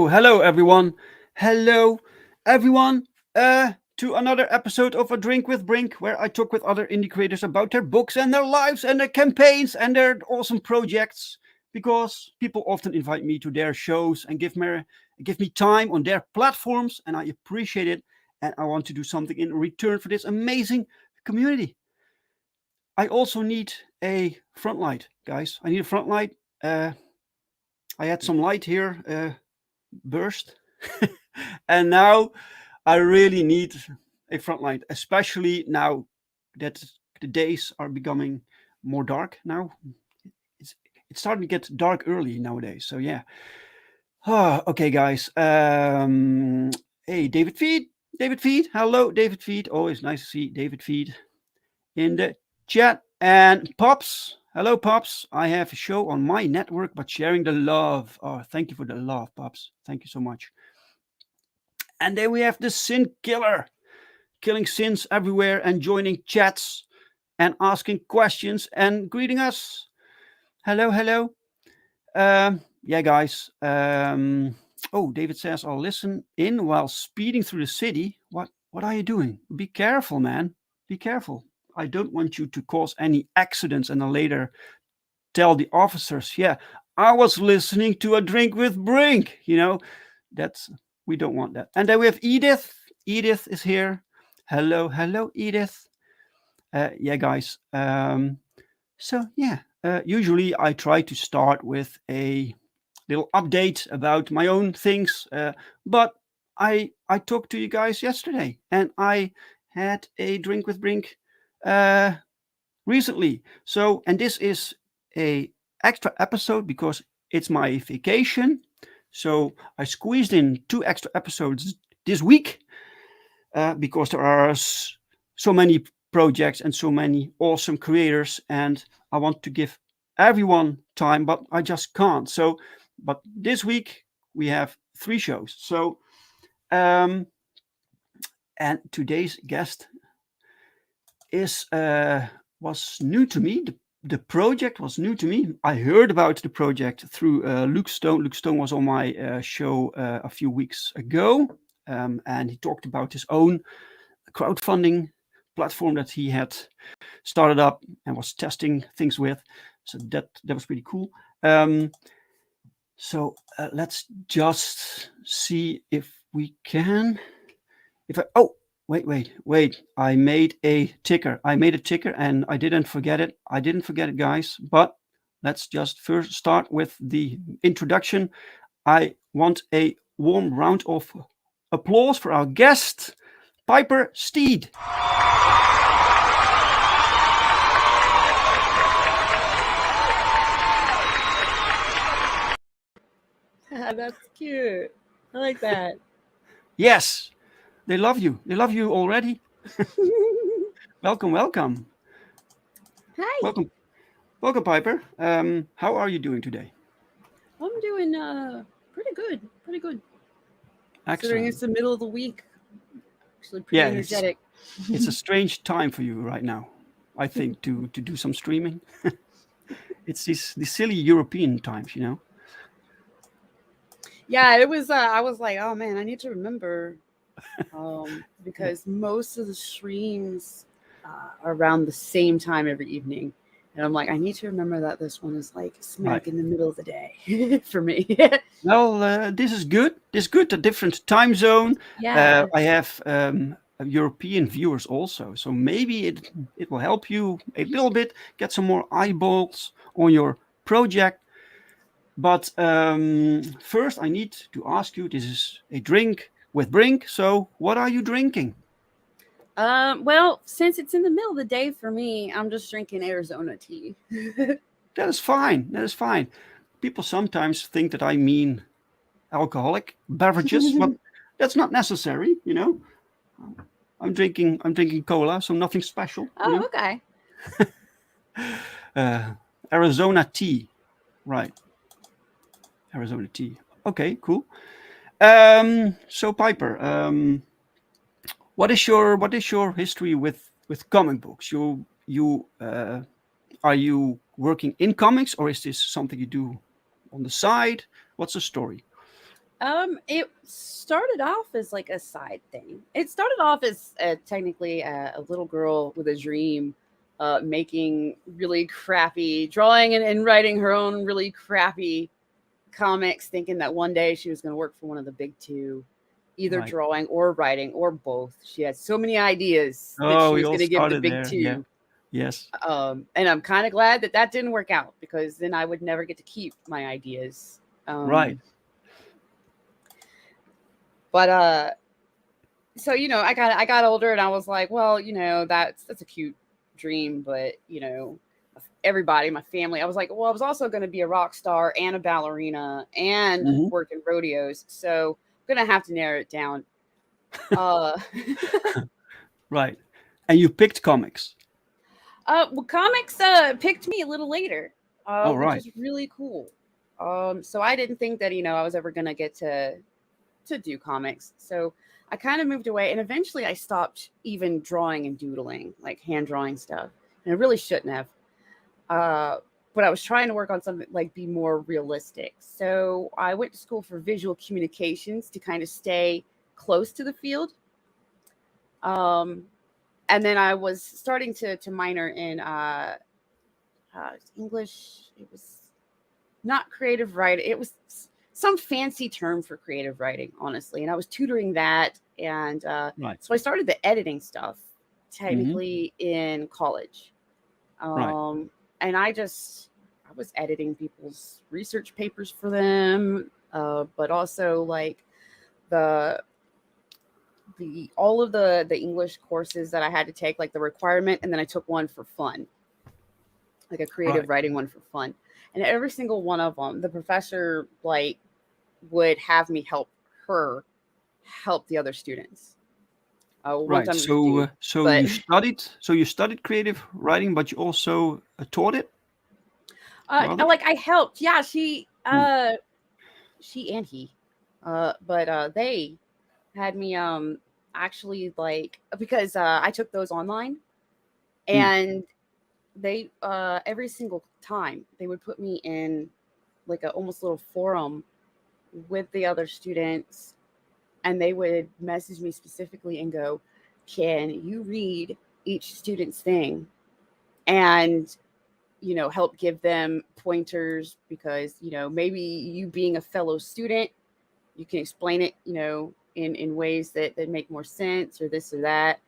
Hello, everyone. Hello, everyone. To another episode of A Drink with Brink, where I talk with other indie creators about their books and their lives and their campaigns and their awesome projects. Because people often invite me to their shows and give me time on their platforms, and I appreciate it. And I want to do something in return for this amazing community. I also need a front light, guys. I need a front light. I had some light here burst, and now I really need a front light, especially now that the days are becoming more dark. Now it's starting to get dark early nowadays. So yeah. Okay, guys. Hey, David Feed. Hello, David Feed. Always nice to see David Feed in the chat. And Pops. Hello, Pops. I have a show on my network, but sharing the love. Oh, thank you for the love, Pops. Thank you so much. And then we have the Sin Killer, killing sins everywhere and joining chats and asking questions and greeting us. Hello. Yeah, guys. David says, I'll listen in while speeding through the city. What are you doing? Be careful, man. Be careful. I don't want you to cause any accidents and then later tell the officers, yeah, I was listening to A Drink with Brink. We don't want that. And then we have Edith. Edith is here. Hello, Edith. Yeah, guys. Usually I try to start with a little update about my own things. But I talked to you guys yesterday, and I had a drink with Brink recently. So, and this is a extra episode because it's my vacation. So I squeezed in 2 extra episodes this week because there are so many projects and so many awesome creators, and I want to give everyone time, but I just can't. So, but this week we have 3 shows. So, and today's guest was new to me. The project was new to me. I heard about the project through Luke Stone. Luke Stone was on my show a few weeks ago, and he talked about his own crowdfunding platform that he had started up and was testing things with. So that was pretty cool. Let's just see if we can. Wait. I made a ticker and I didn't forget it. Guys. But let's just first start with the introduction. I want a warm round of applause for our guest, Piper Steed. That's cute. I like that. Yes, they love you. They love you already. Welcome, welcome, Hi, welcome, welcome, Piper. How are you doing today? I'm doing pretty good, pretty good. Considering Excellent. it's the middle of the week, actually pretty Yeah, energetic. it's a strange time for you right now. I think to do some streaming. It's these silly European times, you know. Yeah, it was. I was like, oh man, I need to remember, Yeah. because most of the streams are around the same time every evening, and I'm like, I need to remember that this one is like Right. smack in the middle of the day for me. Well, this is good. This is good. A different time zone. Yeah. I have European viewers also, so maybe it will help you a little bit get some more eyeballs on your project. But first, I need to ask you. This is a drink with Brink. So, what are you drinking? Well, since it's in the middle of the day for me, I'm just drinking Arizona tea. That is fine. That is fine. People sometimes think that I mean alcoholic beverages, but that's not necessary. You know, I'm drinking cola, so nothing special. You Oh, know, okay. uh, Arizona tea, right? Arizona tea. Okay, cool. So Piper, what is your history with comic books? You are you working in comics, or is this something you do on the side? What's the story? It started off as like a side thing. It started off as technically a little girl with a dream, making really crappy drawing and writing her own really crappy comics, thinking that one day she was going to work for one of the big two, either Right. drawing or writing or both. She had so many ideas that Oh, she we was all going to give the started big there. Yeah. two. Yes. And I'm kind of glad that that didn't work out because then I would never get to keep my ideas. Right. Um, but so I got older and I was like, well, that's a cute dream, but everybody, my family, I was like, well, I was also going to be a rock star and a ballerina and Hmm. work in rodeos, so I'm gonna have to narrow it down. Uh, Right. And you picked comics. well, comics picked me a little later, All which right. is really cool. So I didn't think that I was ever gonna get to do comics. So I kind of moved away, and eventually I stopped even drawing and doodling, like hand drawing stuff. And I really shouldn't have. Uh, but I was trying to work on something like be more realistic. So I went to school for visual communications to kind of stay close to the field. Um, and then I was starting to minor in English. It was not creative writing. It was some fancy term for creative writing, honestly. And I was tutoring that, and Right. so I started the editing stuff Hmm. technically in college. Right. Um, and I was editing people's research papers for them, but also like the the all of the English courses that I had to take, like the requirement, and then I took one for fun, like a Right. creative writing one for fun. And every single one of them, the professor like would have me her help the other students. One Right. time it was two, So but you studied creative writing, but you also taught it to others. like I helped. Yeah, Mm. she and he, but they had me actually like because I took those online, Mm. and they every single time they would put me in like a almost little forum with the other students, and they would message me specifically and go, can you read each student's thing and help give them pointers, because maybe you being a fellow student, you can explain it in ways that make more sense, or this or that.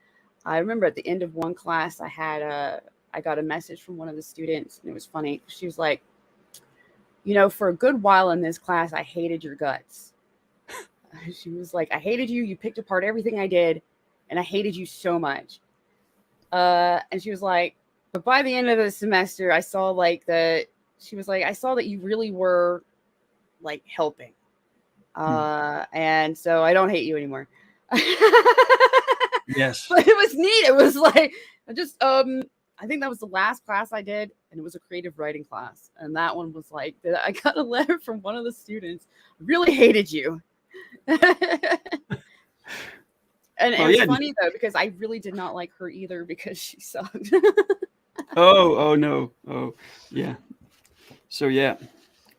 I remember at the end of one class I got a message from one of the students, and it was funny. She was like, for a good while in this class I hated your guts. She was like, I hated you. You picked apart everything I did, and I hated you so much. And she was like, but by the end of the semester, I saw like that. She was like, I saw that you really were like helping. Hmm. And so I don't hate you anymore. Yes. But it was neat. It was like I just I think that was the last class I did, and it was a creative writing class. And that one was like I got a letter from one of the students. Really hated you. And it Well, was yeah. funny though because I really did not like her either because she sucked. Oh no. Oh yeah. So yeah,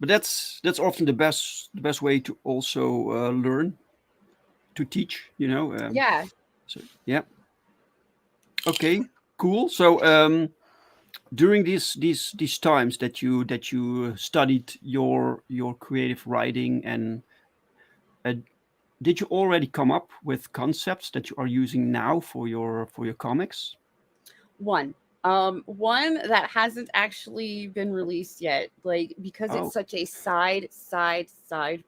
but that's often the best way to also learn to teach. Yeah. So yeah. Okay. Cool. So during these times that you studied your creative writing, and uh, did you already come up with concepts that you are using now for your comics? One. One that hasn't actually been released yet, like because it's Oh. such a side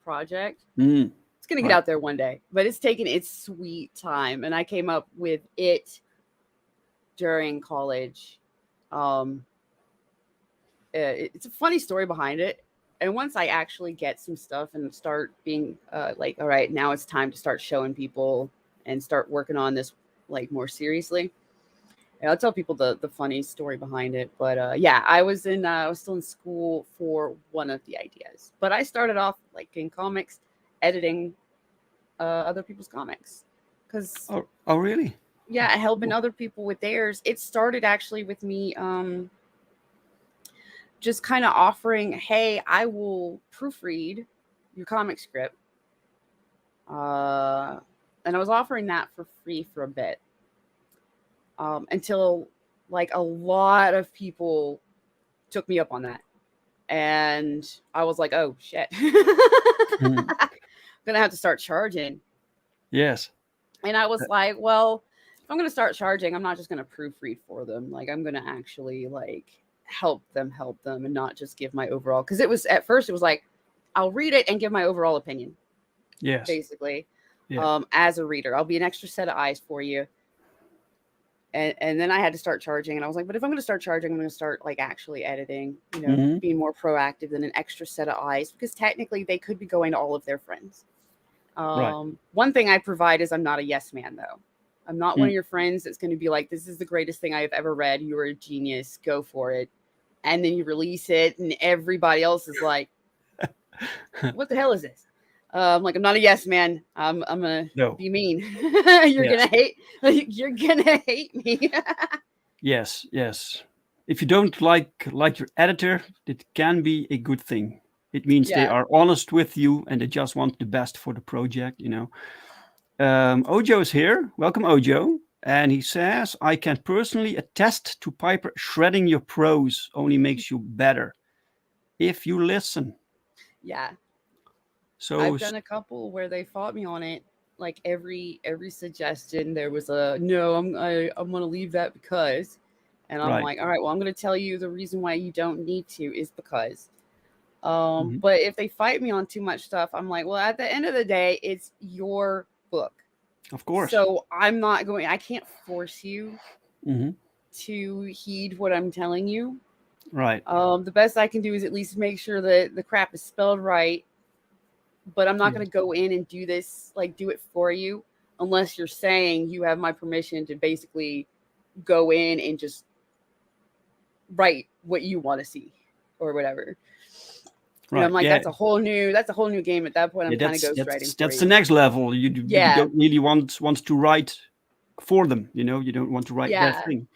project. Mm, It's gonna get right. out there one day, but it's taken its sweet time, and I came up with it during college. Um, it's a funny story behind it, and once I actually get some stuff and start being like, all right, now it's time to start showing people and start working on this like more seriously. Yeah, I'll tell people the funny story behind it. But yeah, I was still in school for one of the ideas. But I started off like in comics, editing other people's comics, because Oh, really? yeah, Oh, helping cool. other people with theirs. It started actually with me just kind of offering, hey, I will proofread your comic script, uh, and I was offering that for free for a bit, until like a lot of people took me up on that. And I was like, "Oh shit, Mhm. gonna have to start charging." Yes. And I was like, "Well, if I'm gonna start charging, I'm not just gonna proofread for them. Like, I'm gonna actually like help them, and not just give my overall." Because it was at first, it was like, I'll read it and give my overall opinion, Yes. basically. Yeah. As a reader, I'll be an extra set of eyes for you. And then I had to start charging, and I was like, but if I'm going to start charging, I'm going to start like actually editing, Hmm. being more proactive than an extra set of eyes, because technically they could be going to all of their friends. Right. One thing I provide is I'm not a yes man though. I'm not one Mm. of your friends that's going to be like, this is the greatest thing I have ever read. You're a genius. Go for it. And then you release it, and everybody else is like, what the hell is this? Like, I'm not a yes man. I'm gonna No. be mean. You're Yes. gonna hate. You're gonna hate me. Yes. Yes. If you don't like your editor, it can be a good thing. It means they Yeah. are honest with you and they just want the best for the project. Ojo is here. Welcome, Ojo. And he says, I can personally attest to Piper shredding your prose only makes you better if you listen. Yeah. So, I've done a couple where they fought me on it. Like every suggestion, there was a no. I'm gonna leave that because, and I'm right. like, all right, well, I'm gonna tell you the reason why you don't need to is because. Hmm. But if they fight me on too much stuff, I'm like, well, at the end of the day, it's your book, Of course. so I'm not going. I can't force you Hmm. to heed what I'm telling you. Right. The best I can do is at least make sure that the crap is spelled right, but I'm not Yeah. going to go in and do this, like do it for you, unless you're saying you have my permission to basically go in and just write what you want to see or whatever. And I'm Right. like, Yeah. that's a whole new game at that point. Yeah. I'm kind of That's ghostwriting that's for that's the you. next level. You Yeah, don't really want to write for them. You don't want to write their yeah, thing.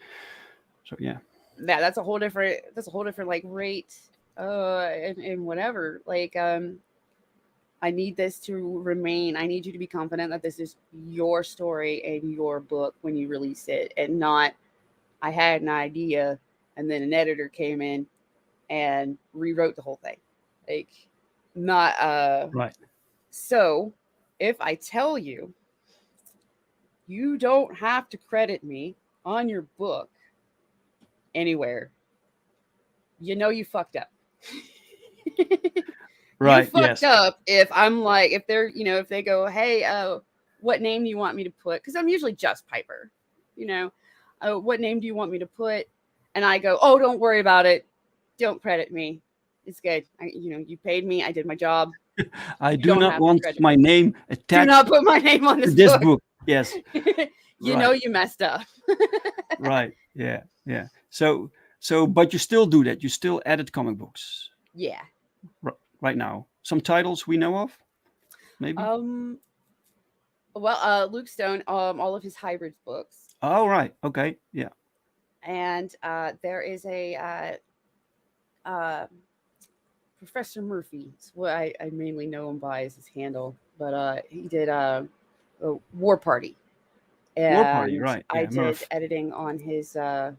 So yeah. yeah. That's a whole different like rate, and whatever. Like, I need this to remain. I need you to be confident that this is your story and your book when you release it, and not I had an idea and then an editor came in and rewrote the whole thing. Like, not Right. so if I tell you you don't have to credit me on your book anywhere, you fucked up. You Right. fucked Yes. up if I'm like, if they're, if they go, hey, what name do you want me to put? Because I'm usually just Piper, you know, what name do you want me to put? And I go, oh, don't worry about it. Don't credit me. It's good. You paid me. I did my job. I You do don't not have to want tread. my name Do attached not put my name on to this this book. book. Yes. You know Right. you messed up. Right. Yeah. Yeah. So, but you still do that. You still edit comic books Yeah. right now. Some titles we know of, maybe. Um. Well, Luke Stone, all of his hybrids books, Oh, right. Okay. Yeah. and there is a Professor Murphy. It's what I mainly know him by as his handle, but he did a War Party, War Party. and Right. I Yeah. did Murph. editing on his. Uh,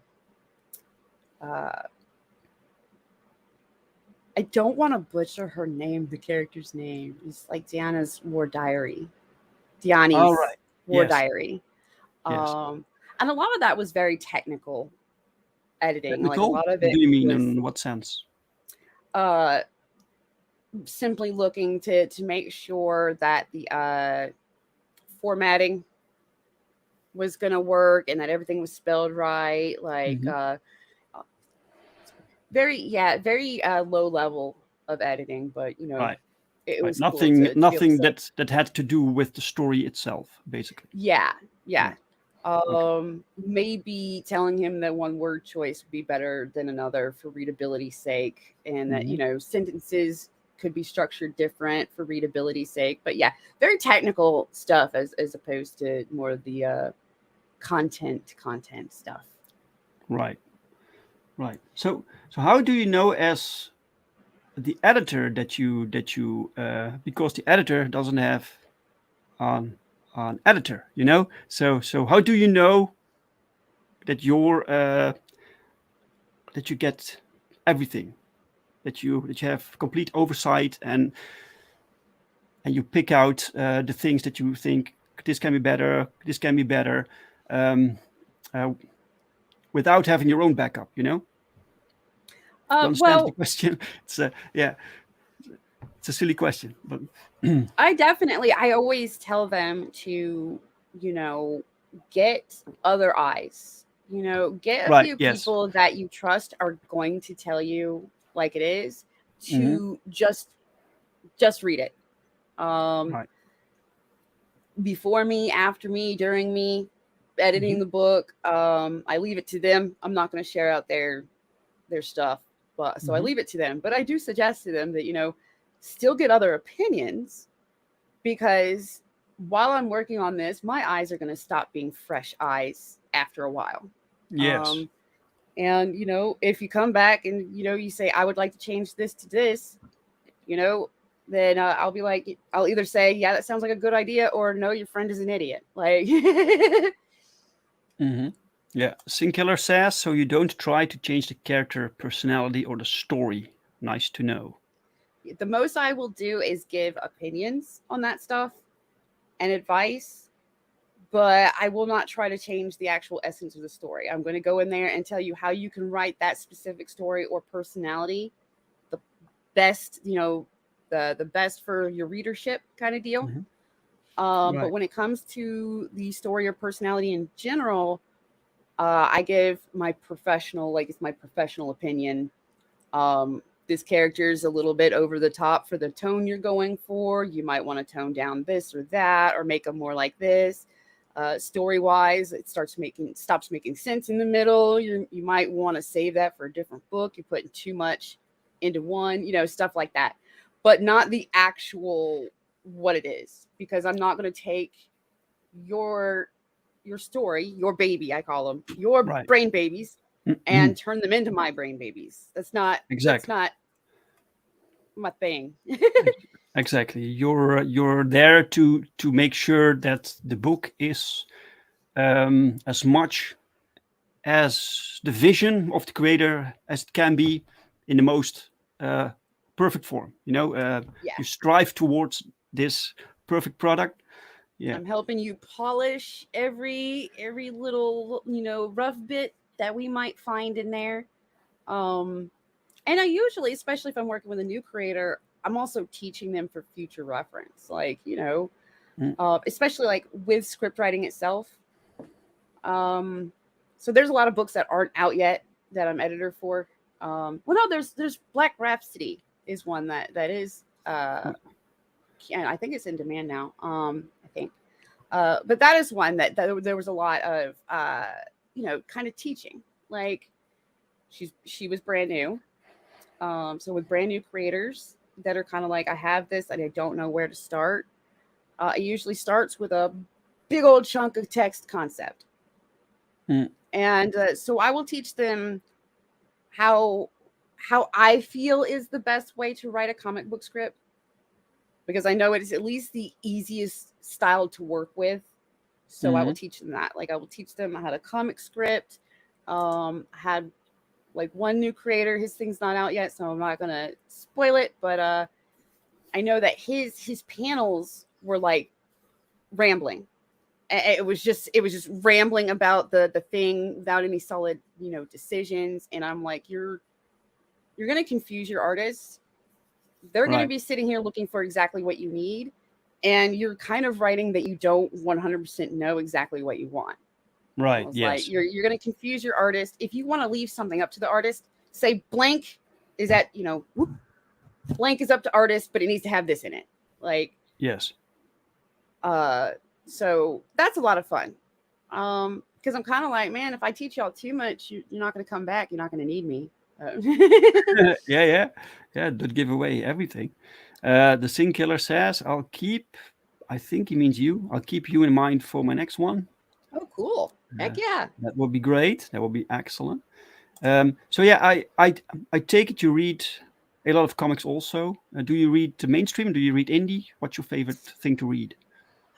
I don't want to butcher her name, the character's name. It's like Diana's War Diary. All Diani's right. War Yes. Diary. Yes. Um, and a lot of that was very technical editing. Like a Technical? lot of What it do you mean? was In what sense? uh, simply looking to make sure that the formatting was going to work and that everything was spelled right. Like Hmm. very low level of editing, but Right. it Right. was cool Nothing. to be able to Nothing say, that had to do with the story itself, basically. yeah, yeah. Yeah. Okay. Maybe telling him that one word choice would be better than another for readability's sake, and that Hmm. sentences could be structured different for readability's sake. But yeah, very technical stuff as opposed to more of the content stuff. Right. Right. So how do you know as the editor that you because the editor doesn't have an editor, you know? So how do you know that that you get everything, that you have complete oversight and you pick out the things that you think this can be better, um, uh, without having your own backup, you know? You understand the Well, question? It's a yeah, it's a silly question, but I always tell them to, you know, get other eyes. Get a right, few yes. people that you trust are going to tell you like it is Hmm. to just read it. Um Right. Before me, after me, during me Hmm. editing the book, I leave it to them. I'm not going to share out their stuff, but so I Hmm. leave it to them. But I do suggest to them that, still get other opinions because while I'm working on this, my eyes are going to stop being fresh eyes after a while. Yes. Um, and if you come back and you say I would like to change this to this, you know, then I'll be like, I'll either say yeah, that sounds like a good idea, or no, your friend is an idiot. Like, Hmm. Yeah. Sinkiller says so. You don't try to change the character personality or the story. Nice to know. the most I will do is give opinions on that stuff and advice, but I will not try to change the actual essence of the story. I'm going to go in there and tell you how you can write that specific story or personality the best, the best for your readership kind of deal. Hmm. But Right. when it comes to the story or personality in general, I give my professional, like it's my professional opinion. This character is a little bit over the top for the tone you're going for. You might want to tone down this or that, or make them more like this. Story wise, it stops making sense in the middle. You might want to save that for a different book. You're putting too much into one, stuff like that, but not the actual what it is, because I'm not going to take your your story, your baby, I call them, your Right. brain babies, Mhm. and turn them into my brain babies. That's Exactly. not my thing. Ex- Exactly. You're there to make sure that the book is as much as the vision of the creator as it can be in the most uh, perfect form. Yeah. You strive towards this perfect product. Yeah. I'm helping you polish every little, rough bit that we might find in there. Um and I usually, especially if I'm working with a new creator, I'm also teaching them for future reference. Like, Mm. especially like with script writing itself. Um, so there's a lot of books that aren't out yet that I'm editor for. Well, no, there's Black Rhapsody is one that is and I think it's in demand now. I think, but that is one that there was a lot of, kind of teaching. Like she was brand new, so with brand new creators that are kind of like, I have this and I don't know where to start. It usually starts with a big old chunk of text concept, Mm. and so I will teach them how how I feel is the best way to write a comic book script, because I know it is at least the easiest style to work with. So I will Mm-hmm. teach them that. Like I will teach them how to comic script. I had like one new creator, his thing's not out yet, so I'm not gonna spoil it, but I know that his panels were like rambling. It was just rambling about the thing without any solid, decisions. And I'm like, you're gonna confuse your artists. They're going to Right. be sitting here looking for exactly what you need, and you're kind of writing that you don't 100% know exactly what you want. I Right. was like, Yes. you're going to confuse your artist. If you want to leave something up to the artist, say blank is at, blank is up to artist, but it needs to have this in it. Like, Yes. uh, so that's a lot of fun. Because I'm kind of like, man, if I teach y'all too much, you're not going to come back. You're not going to need me. Yeah. Yeah. Yeah. Don't give away everything. The Sin Killer says, "I'll keep." I think he means you. I'll keep you in mind for my next one. Oh, cool. Heck yeah. That would be great. That would be excellent. So yeah, I take it you read a lot of comics also. Do you read the mainstream? Do you read indie? What's your favorite thing to read?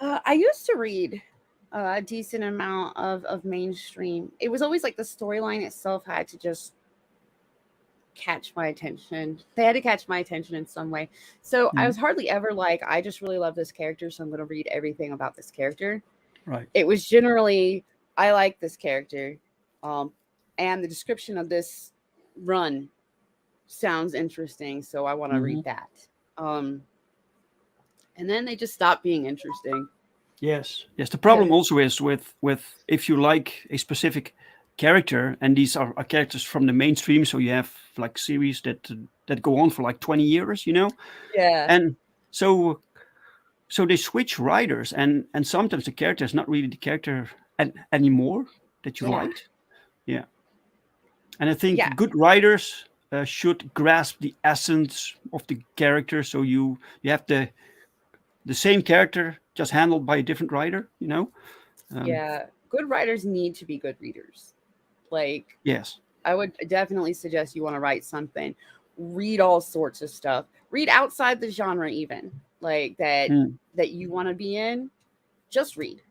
I used to read a decent amount of mainstream. It was always like the storyline itself had to just catch my attention. They had to catch my attention in some way. So I was Mhm. hardly ever like, I just really love this character, so I'm going to read everything about this character. Right. It was generally, I like this character, um, and the description of this run sounds interesting, so I want to read Hmm. that. Um, and then they just stopped being interesting. Yes. Yes. The problem also is with if you like a specific character, and these are characters from the mainstream, so you have like series that go on for like 20 years, Yeah. and so they switch writers, and sometimes the character is not really the character anymore that you Yeah. liked. Yeah. And I Yeah. think good writers should grasp the essence of the character. So you have the same character just handled by a different writer. Um, Yeah. Good writers need to be good readers. Like, yes. I would definitely suggest you want to write something. Read all sorts of stuff. Read outside the genre, even like that Hmm. that you want to be in. Just read.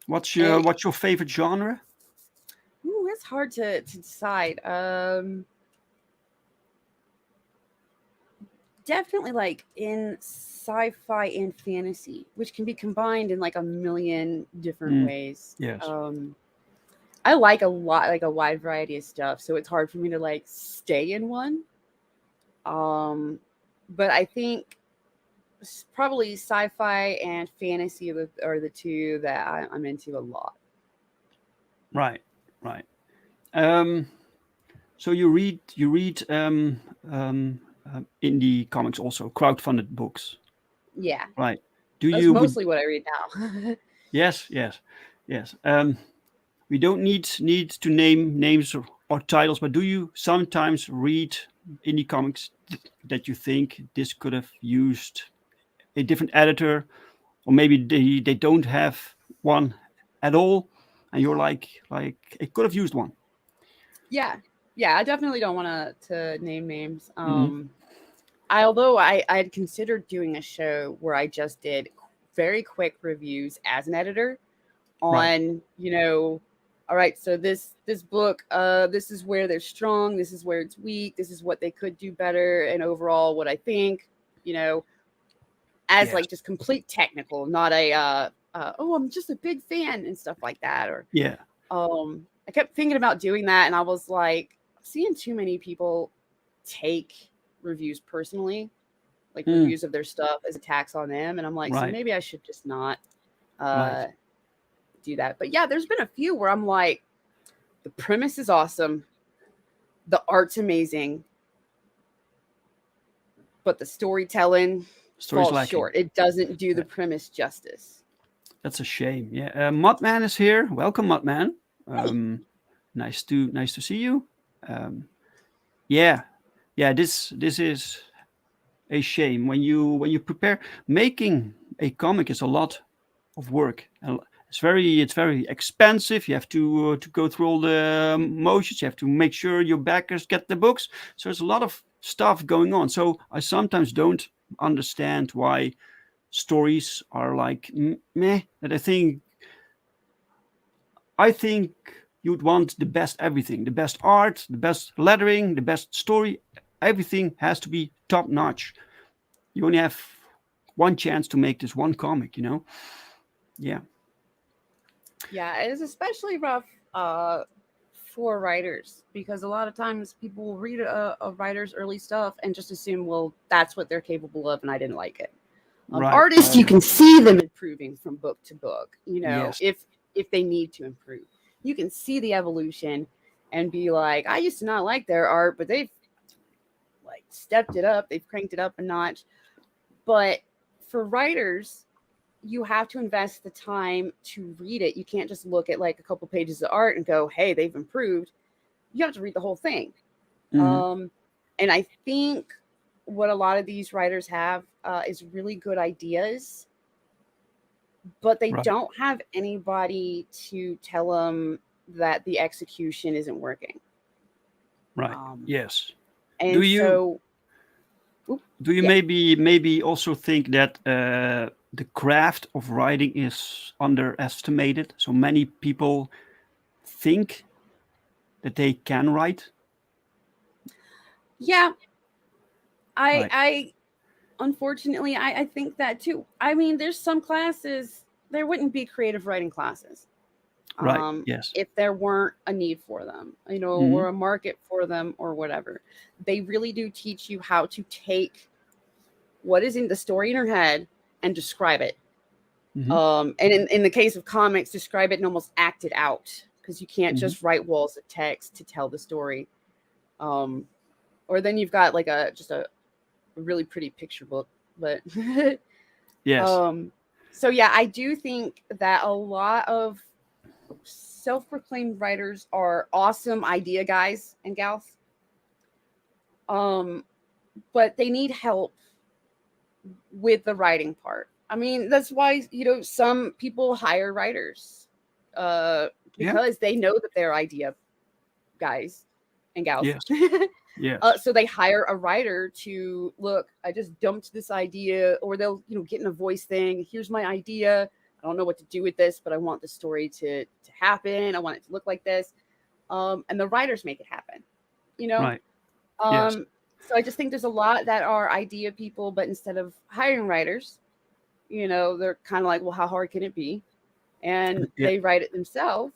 What's your And what's your favorite genre? ooh, it's hard to decide. Definitely like in sci-fi and fantasy, which can be combined in like a million different Hmm. ways. Yes. I like a lot, like a wide variety of stuff, so it's hard for me to like stay in one. Um, but I think probably sci-fi and fantasy are the two that I'm into a lot. Right. Right. Um, so you read indie comics also, crowdfunded books, Yeah, right? Do that's you would mostly what I read now. Yes, yes, yes. We don't need to name names or titles, but do you sometimes read indie comics that you think this could have used a different editor, or maybe they don't have one at all, and you're like it could have used one. Yeah, yeah, I definitely don't want to name names. Hmm. Although I had considered doing a show where I just did very quick reviews as an editor Right. on, all right, so this book, this is where they're strong, this is where it's weak, this is what they could do better, and overall what I think, you know, as Yes. like just complete technical, not a oh, I'm just a big fan and stuff like that. Or Yeah. I kept thinking about doing that, and I was like, I'm seeing too many people take reviews personally, like Mm. reviews of their stuff as attacks on them, and I'm like, so Right. maybe I should just not Right. uh do that. But yeah, there's been a few where I'm like, the premise is awesome, the art's amazing, but the storytelling Story's falls lacking. short. It doesn't do the premise justice. That's a shame. Yeah, Mudman is here. Welcome, Mudman. Hey. Nice to see you. Um, yeah, yeah. This is a shame when you prepare. Making a comic is a lot of work. And it's very expensive. You have to go through all the motions. You have to make sure your backers get the books. So there's a lot of stuff going on. So I sometimes don't understand why stories are like meh. That I think you'd want the best everything, the best art, the best lettering, the best story. Everything has to be top notch. You only have one chance to make this one comic. Yeah. Yeah, it is especially rough uh, for writers because a lot of times people will read a writer's early stuff and just assume, well, that's what they're capable of, and I didn't like it. Right. Artists, you can see them improving from book to book. Yes. If they need to improve, you can see the evolution and be like, I used to not like their art, but they've like stepped it up, they've cranked it up a notch. But for writers, you have to invest the time to read it. You can't just look at like a couple pages of art and go, hey, they've improved. You have to read the whole thing. Hmm. And I think what a lot of these writers have is really good ideas, but they Right. don't have anybody to tell them that the execution isn't working. Right. Um, Yes. Do and you so, oop, do you yeah, maybe also think that the craft of writing is underestimated? So many people think that they can write. yeah, Right. I unfortunately, I think that too. I mean, there's some classes, there wouldn't be creative writing classes Right. Yes. if there weren't a need for them, Hmm. or a market for them or whatever. They really do teach you how to take what is in the story in your head and describe it. Hmm. And in the case of comics, describe it and almost act it out because you can't Hmm. just write walls of text to tell the story. Um, or then you've got like a really pretty picture book, but Yes. Um, so yeah, I do think that a lot of self-proclaimed writers are awesome idea guys and gals. Um, but they need help with the writing part. I mean, that's why, some people hire writers uh Yeah. because they know that they're idea guys and gals. Yes. Yes. So they hire a writer to look. I just dumped this idea, or they'll get in a voice thing. Here's my idea. I don't know what to do with this, but I want the story to happen. I want it to look like this. And the writers make it happen. You know. Right. Yes. So I just think there's a lot that are idea people, but instead of hiring writers, they're kind of like, well, how hard can it be? And Yeah. they write it themselves,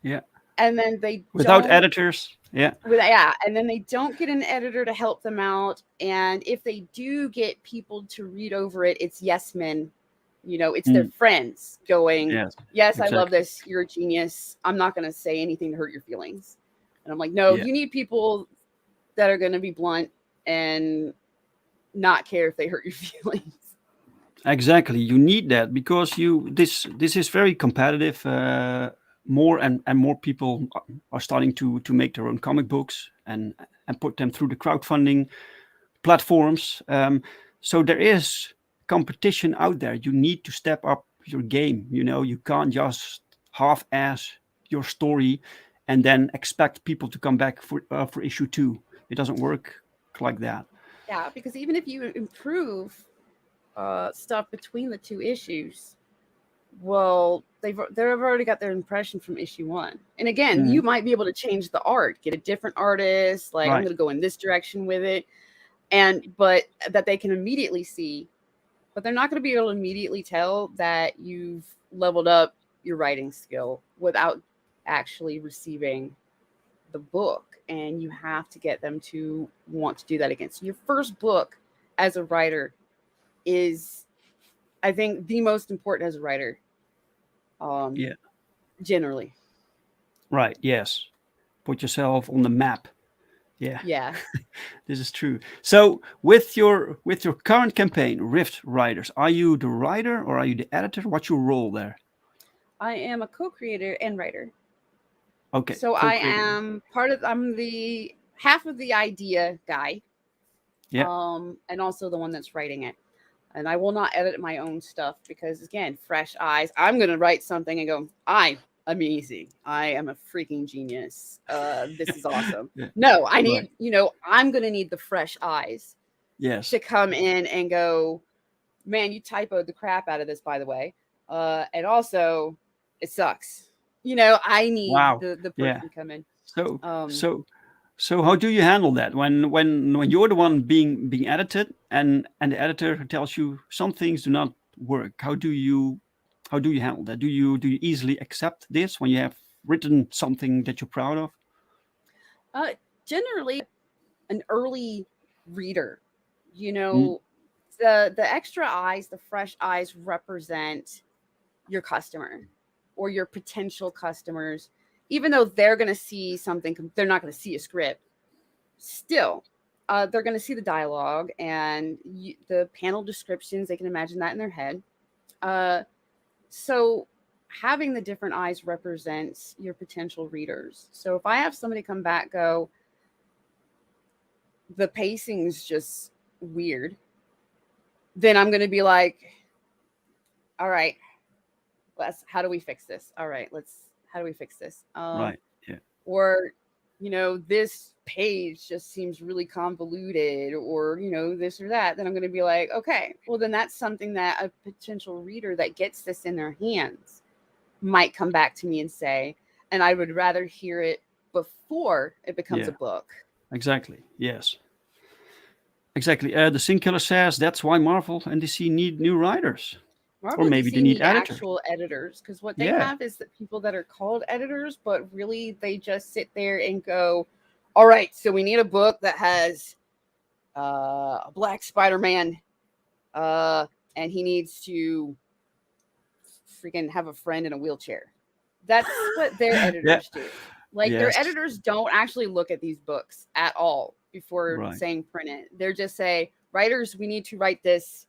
Yeah. and then they Without don't editors. Yeah. yeah, and then they don't get an editor to help them out, and if they do get people to read over it, it's yes men. It's their Mm. friends going, Yes. yes, I love Exactly. this, you're a genius, I'm not going to say anything to hurt your feelings. And I'm like, no, Yeah. you need people that are going to be blunt and not care if they hurt your feelings. Exactly. You need that because this is very competitive. More and more people are starting to make their own comic books and put them through the crowdfunding platforms. So there is competition out there. You need to step up your game. You can't just half-ass your story and then expect people to come back for issue two. It doesn't work like that. Yeah, because even if you improve stuff between the two issues, well, they've already got their impression from issue one. And again, you Mhm. might be able to change the art, get a different artist, like I'm Right. going to go in this direction with it, and but that they can immediately see, but they're not going to be able to immediately tell that you've leveled up your writing skill without actually receiving the book. And you have to get them to want to do that again. So your first book as a writer is, I think, the most important as a writer, um, Yeah. generally. Right. Yes. Put yourself on the map. Yeah, Yeah. this is true. So with your current campaign, Rift Riders, are you the writer or are you the editor? What's your role there? I am a co-creator and writer. Okay, So I co-creator. am I'm the half of the idea guy, Yeah, and also the one that's writing it. And I will not edit my own stuff because, again, fresh eyes. I'm gonna write something and go, I'm amazing. I am a freaking genius. This is awesome. yeah, No, I right. need, I'm gonna need the fresh eyes Yes. to come in and go, man, you typoed the crap out of this, by the way. And also, it sucks. I need Wow. the Yeah. person to come in. So Um, so so how do you handle that when you're the one being edited and the editor tells you some things do not work? How do you handle that? Do you easily accept this when you have written something that you're proud of? uh, Generally, an early reader, you Mm, know, the extra eyes, the fresh eyes represent your customer or your potential customers. Even though they're going to see something, they're not going to see a script. Still, they're going to see the dialogue and the panel descriptions. They can imagine that in their head. Uh, so having the different eyes represents your potential readers. So if I have somebody come back, go, the pacing's just weird, then I'm going to be like, all right, how do we fix this? All right, how do we fix this? right. Yeah. Or, this page just seems really convoluted, or, this or that. Then I'm going to be like, okay, well, then that's something that a potential reader that gets this in their hands might come back to me and say, and I would rather hear it before it becomes a Yeah. book. Exactly. Yes. Exactly. The Sin Killer says that's why Marvel and DC need new writers, or Marvel and maybe they DC need need editors. actual editors because what they Yeah. have is that people that are called editors, but really they just sit there and go, all right, so we need a book that has a black Spider-Man, uh, and he needs to freaking have a friend in a wheelchair. That's what their Yeah. editors do. Like their Yes. editors don't actually look at these books at all before Right. saying print it. They're just say, writers, we need to write this,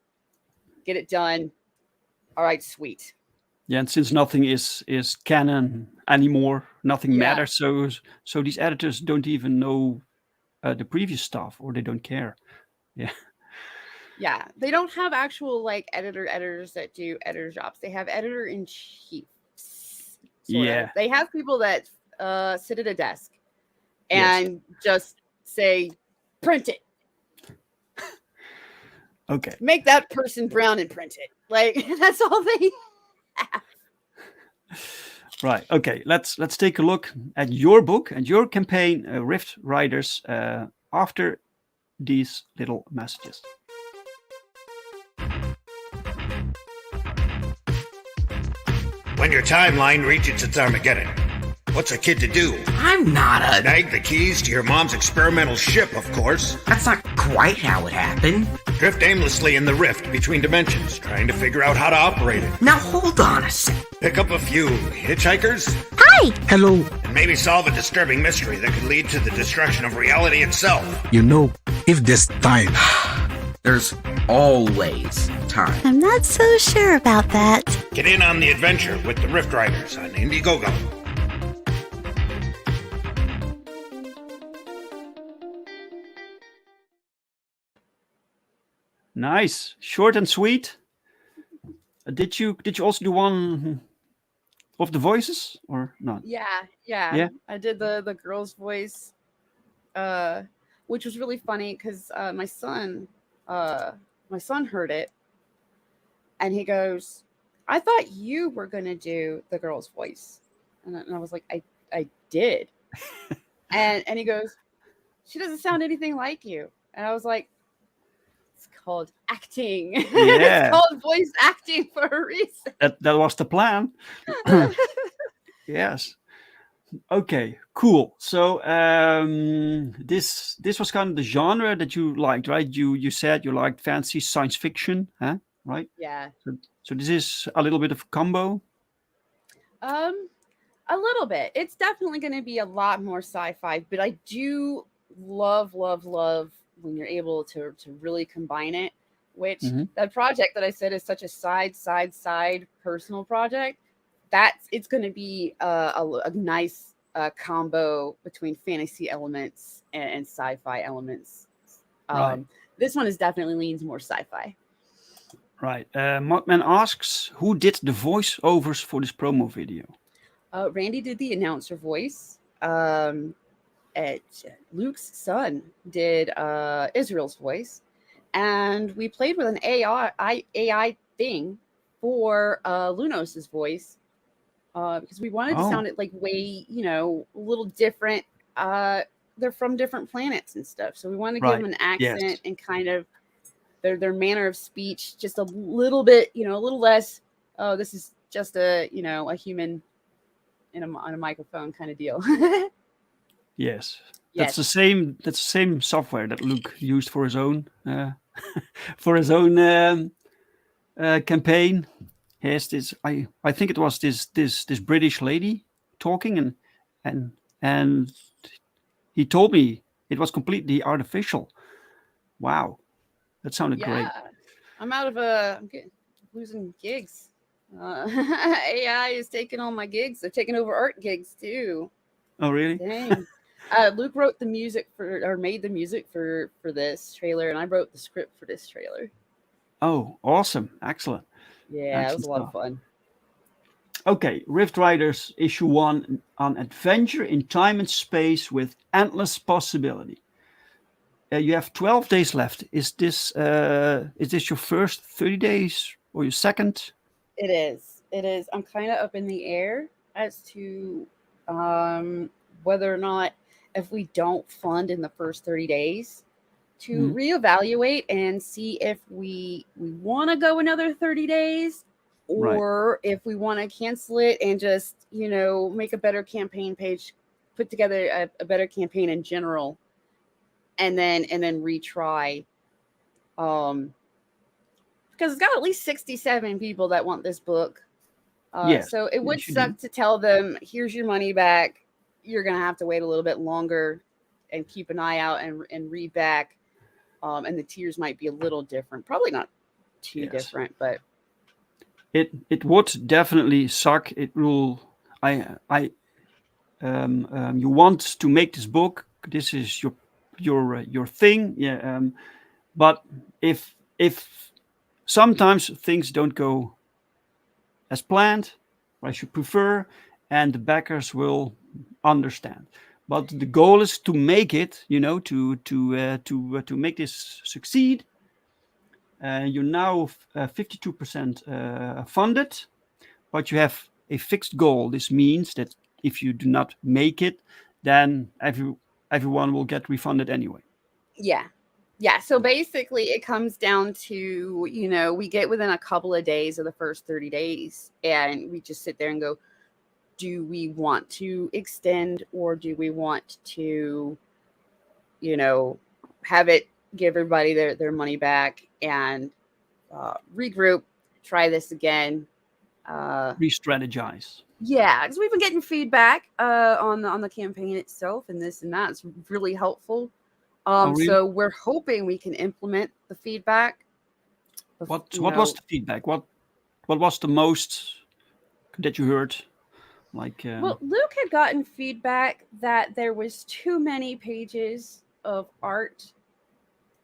get it done. All right, sweet. Yeah, and since nothing is canon anymore, nothing Yeah. matters. So these editors don't even know the previous stuff, or they don't care. Yeah. Yeah, they don't have actual like editors that do editor jobs. They have editor in chiefs, sort of. Yeah. They have people that sit at a desk Yes. and just say, print it, Okay. make that person brown and print it. Like that's all they have. Right. Okay. Let's take a look at your book and your campaign, Rift Riders, after these little messages. When your timeline reaches its Armageddon, what's a kid to do? I'm not a. Snag the keys to your mom's experimental ship, of course. That's not quite how it happened. Drift aimlessly in the rift between dimensions, trying to figure out how to operate it. Now hold on a sec. Pick up a few hitchhikers, Hi! Hello. and maybe solve a disturbing mystery that could lead to the destruction of reality itself. You know, if there's time, There's always time. I'm not so sure about that. Get in on the adventure with the Rift Riders on Indiegogo. Nice, short and sweet. Did you also do one of the voices or not? Yeah. Yeah. I did the girl's voice, which was really funny because my son heard it, and he goes, "I thought you were gonna do the girl's voice," and I was like, "I did," and he goes, "She doesn't sound anything like you," and I was like, "It's called acting. It's Yeah. called voice acting for a reason." That was the plan. Yes. Okay, cool. So this was kind of the genre that you liked, right? You said you liked fantasy science fiction, huh? Right? Yeah. So this is a little bit of a combo. A little bit. It's definitely going to be a lot more sci-fi, but I do love, love, love when you're able to really combine it. Which Mhm. that project that I said is such a side personal project. It's going to be a nice combo between fantasy elements and sci-fi elements. Right. This one is definitely leans more sci-fi. Right. Modman asks, who did the voiceovers for this promo video? Randy did the announcer voice. At Luke's son did Israel's voice, and we played with an AI thing for Lunos's voice because we wanted to Oh, sound it like way, a little different. They're from different planets and stuff, so we want to give right. them an accent Yes. and kind of their manner of speech just a little bit, a little less. Oh, this is just a human on a microphone kind of deal. Yes. That's Yes. the same. That's the same software that Luke used for his own for his own campaign. He has this. I think it was this British lady talking, and and he told me it was completely artificial. Wow, that sounded Yeah, great. I'm losing gigs. AI is taking all my gigs. They're taking over art gigs too. Oh, really? Dang. Luke wrote the music or made the music for this trailer, and I wrote the script for this trailer. Oh, awesome! Excellent, Yeah, it was excellent a lot of stuff. fun. Okay, Rift Riders issue 1, an adventure in time and space with endless possibility. You have 12 days left. Is this your first 30 days or your second? It is. It is. I'm kind of up in the air as to um, whether or not if we don't fund in the first 30 days to Mhm. reevaluate and see if we want to go another 30 days Right. or if we want to cancel it and just, make a better campaign page, put together a better campaign in general and then retry um because it's got at least 67 people that want this book. Yes. So it would Yes, you do. suck to tell them, here's your money back. You're going to have to wait a little bit longer and keep an eye out and read back. And the tiers might be a little different. Probably not too Yes. different, but It would definitely suck. It will. I You want to make this book. This is your thing. Yeah. But if sometimes things don't go as planned, or I should prefer, and the backers will understand. But the goal is to make it, to make this succeed. You're now 52% funded, but you have a fixed goal. This means that if you do not make it, then everyone will get refunded anyway. yeah. Yeah. So basically, it comes down to, we get within a couple of days of the first 30 days and we just sit there and go, do we want to extend or do we want to, have it give everybody their money back and regroup, try this again. Re-strategize. Yeah, because we've been getting feedback on the campaign itself and this and that. It's really helpful. Oh, really? So we're hoping we can implement the feedback. What was the feedback? What was the most that you heard? Like Well, Luke had gotten feedback that there was too many pages of art, too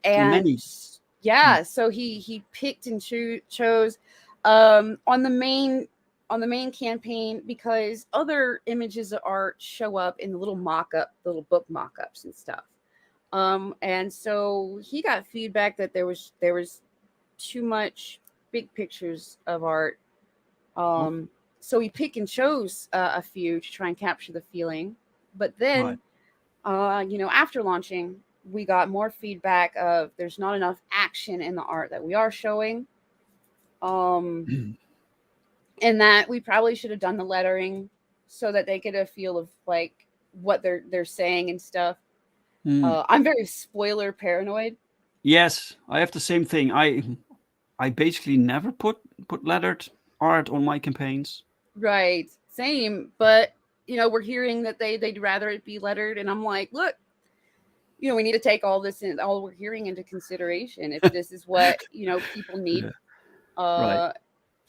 and many? yeah, so he picked and chose on the main campaign because other images of art show up in the little book mock-ups and stuff. And so he got feedback that there was too much big pictures of art. Oh, So he picked and chose a few to try and capture the feeling. But right. then, after launching, we got more feedback of there's not enough action in the art that we are showing. And that we probably should have done the lettering so that they get a feel of like what they're saying and stuff. Mm. I'm very spoiler paranoid. Yes, I have the same thing. I basically never put lettered art on my campaigns. Right. Same. But, we're hearing that they'd rather it be lettered. And I'm like, look, we need to take all this in, all we're hearing into consideration. If this is what people need, Yeah.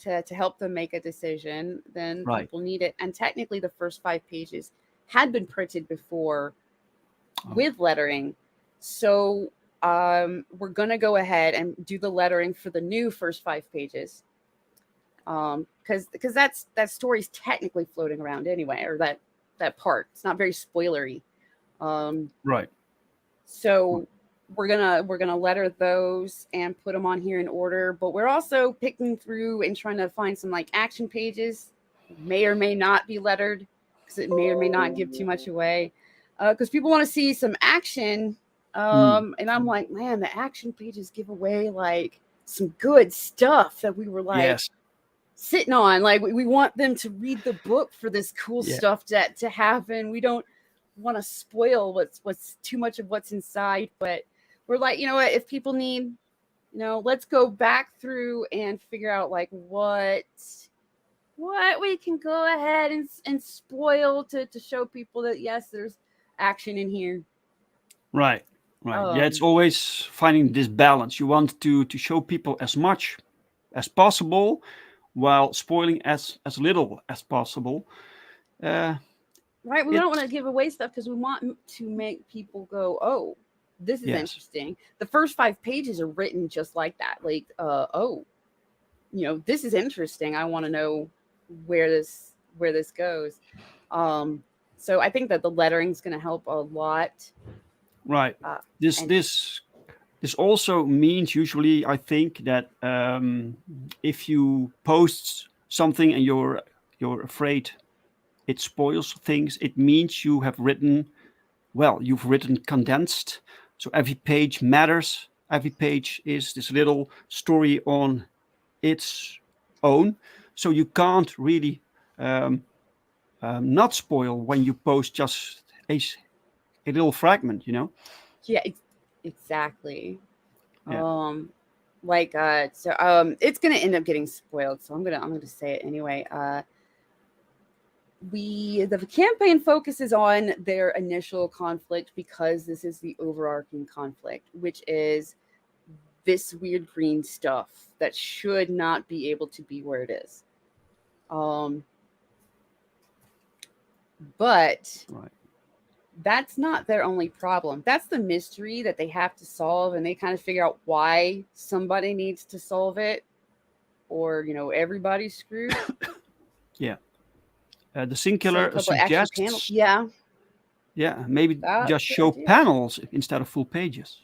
Right. to help them make a decision, then Right. people need it. And technically, the first 5 pages had been printed before Oh. with lettering, so we're gonna go ahead and do the lettering for the new first 5 pages, because that story's technically floating around anyway, or that part. It's not very spoilery. Right. So we're gonna letter those and put them on here in order. But we're also picking through and trying to find some like action pages, may or may not be lettered, because it may or may not give too much away. Because people want to see some action, and I'm like, man, the action pages give away like some good stuff that we were like Yes. sitting on. Like we want them to read the book for this cool Yeah. stuff to happen. We don't want to spoil what's too much of what's inside, but we're like, you know what, if people need, let's go back through and figure out like what we can go ahead and spoil to show people that yes, there's action in here. Right. Right. Yeah, it's always finding this balance. You want to show people as much as possible while spoiling as little as possible. Right, we don't want to give away stuff because we want to make people go, oh, this is Yes. interesting. The first 5 pages are written just like that. Like, oh, this is interesting. I want to know where this goes. So I think that the lettering is going to help a lot. Right. This also means usually, I think, that if you post something and you're afraid it spoils things, it means you have written you've written condensed. So every page matters. Every page is this little story on its own. So you can't really not spoil when you post just a little fragment, Yeah, exactly. Yeah. So it's gonna end up getting spoiled. So I'm gonna say it anyway. The campaign focuses on their initial conflict because this is the overarching conflict, which is this weird green stuff that should not be able to be where it is. But Right. that's not their only problem. That's the mystery that they have to solve, and they kind of figure out why somebody needs to solve it, or everybody's screwed. Yeah. The So a singular couple of action panels. suggests, Yeah. maybe That's just the show idea. panels instead of full pages.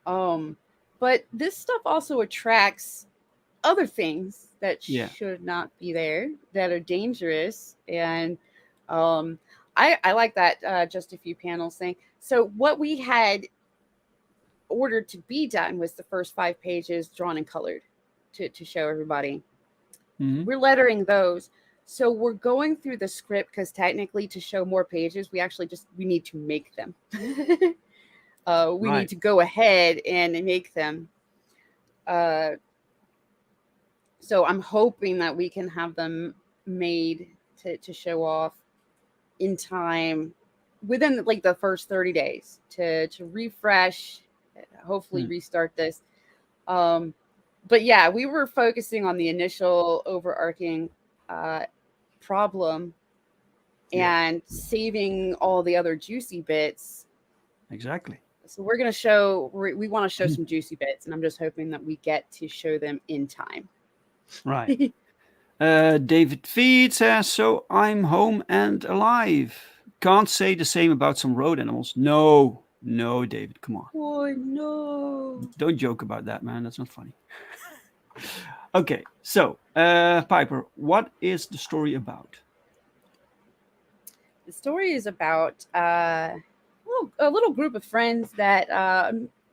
But this stuff also attracts other things that Yeah. should not be there, that are dangerous. And I like that just a few panels thing. So what we had ordered to be done was the first 5 pages drawn and colored to show everybody. Mhm. We're lettering those. So we're going through the script because technically to show more pages, we need to make them. We Right. need to go ahead and make them. So I'm hoping that we can have them made to show off in time within like the first 30 days to refresh, hopefully restart this. But yeah, we were focusing on the initial overarching problem and saving all the other juicy bits. Exactly. So we're going to show, we want to show some juicy bits, and I'm just hoping that we get to show them in time. Right. David Feed says, so I'm home and alive. Can't say the same about some road animals. No, David, come on. Oh, no. Don't joke about that, man. That's not funny. Okay, so, Piper, what is the story about? The story is about a little group of friends that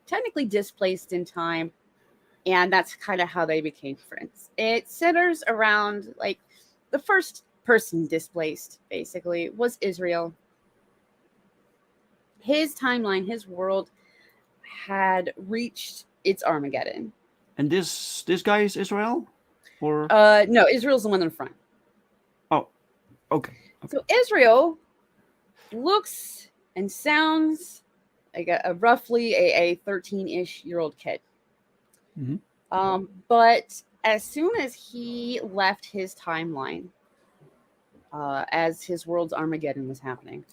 technically displaced in time, and that's kind of how they became friends. It centers around like the first person displaced basically was Israel. His timeline, his world had reached its Armageddon. And this guy is Israel? Or No, Israel's the one in the front. Oh, okay. So Israel looks and sounds like a roughly a 13-ish year old kid. But as soon as he left his timeline, as his world's Armageddon was happening,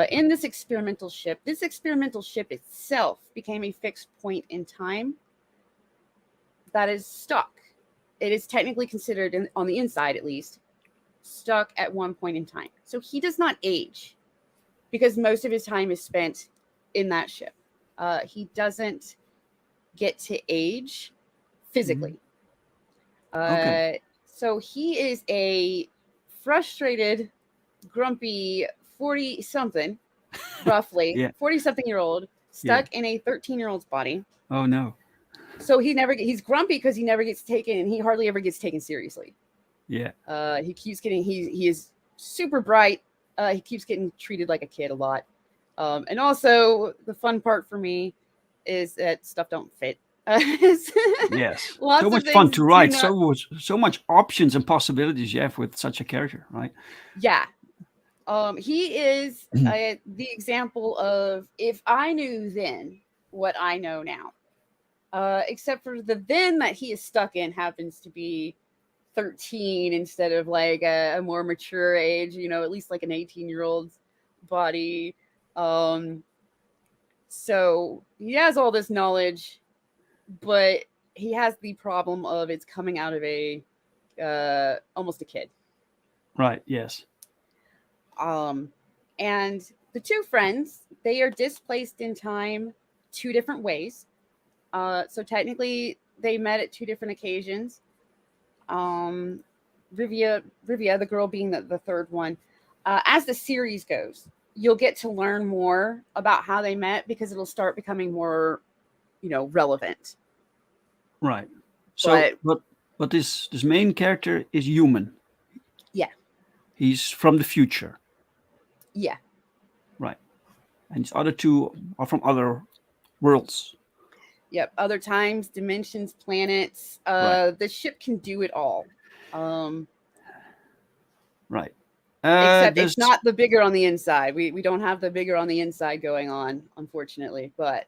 in this experimental ship itself became a fixed point in time that is stuck. It is technically considered, on the inside at least, stuck at one point in time. So he does not age because most of his time is spent in that ship. He doesn't get to age physically. Okay. So he is a frustrated, grumpy 40-something, roughly, 40-something-year-old stuck in a 13-year-old's body. Oh, no. So he's grumpy because he never gets taken, and he hardly ever gets taken seriously. Yeah. He keeps getting, he is super bright. He keeps getting treated like a kid a lot. And also the fun part for me is that stuff don't fit. Yes. Lots so of much fun things to write. do So much options and possibilities you have with such a character, right? Yeah. He is the example of if I knew then what I know now. Except for the then that he is stuck in happens to be 13 instead of like a more mature age, you know, at least like an 18-year-old's body. So he has all this knowledge, but he has the problem of it's coming out of a almost a kid. Right, yes. And the two friends, they are displaced in time two different ways. So technically they met at two different occasions. Rivia, the girl being the third one. As the series goes, you'll get to learn more about how they met because it'll start becoming more, relevant. Right. So, but this main character is human. Yeah. He's from the future. Yeah. Right. And these other two are from other worlds. Yep. Other times, dimensions, planets. Right. The ship can do it all. Right. Except it's not the bigger on the inside. We don't have the bigger on the inside going on, unfortunately. But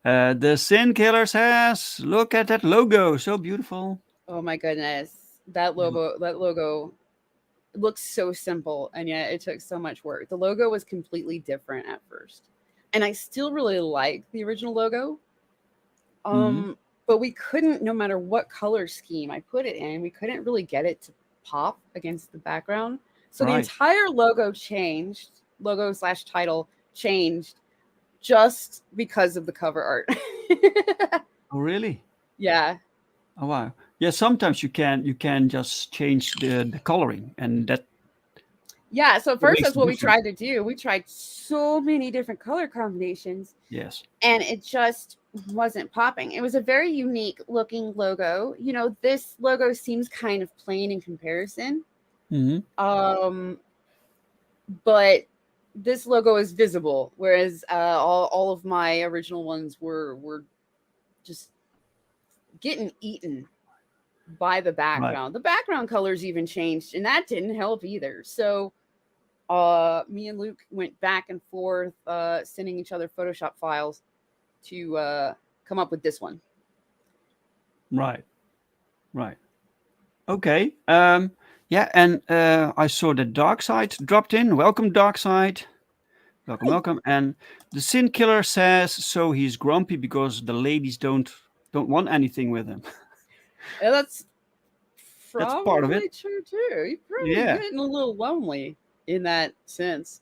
the Sin Killer says, "Look at that logo, so beautiful." Oh my goodness, that logo looks so simple, and yet it took so much work. The logo was completely different at first, and I still really like the original logo. But we couldn't, no matter what color scheme I put it in, we couldn't really get it to pop against the background. So the entire logo changed, logo/title changed just because of the cover art. Oh, really? Yeah. Oh, wow. Yeah, sometimes you can just change the coloring, and that. Yeah, so at first that's what we tried to do. We tried so many different color combinations. Yes. And it just wasn't popping. It was a very unique looking logo. This logo seems kind of plain in comparison. But this logo is visible, whereas all of my original ones were just getting eaten by the background. Right. The background colors even changed, and that didn't help either. So me and Luke went back and forth, sending each other Photoshop files to come up with this one. Right. Okay. Yeah, and I saw that Darkside dropped in. Welcome, Darkside. Welcome. And the Sin Killer says, so he's grumpy because the ladies don't want anything with him. Yeah, that's part of it. True too. He's probably getting a little lonely in that sense.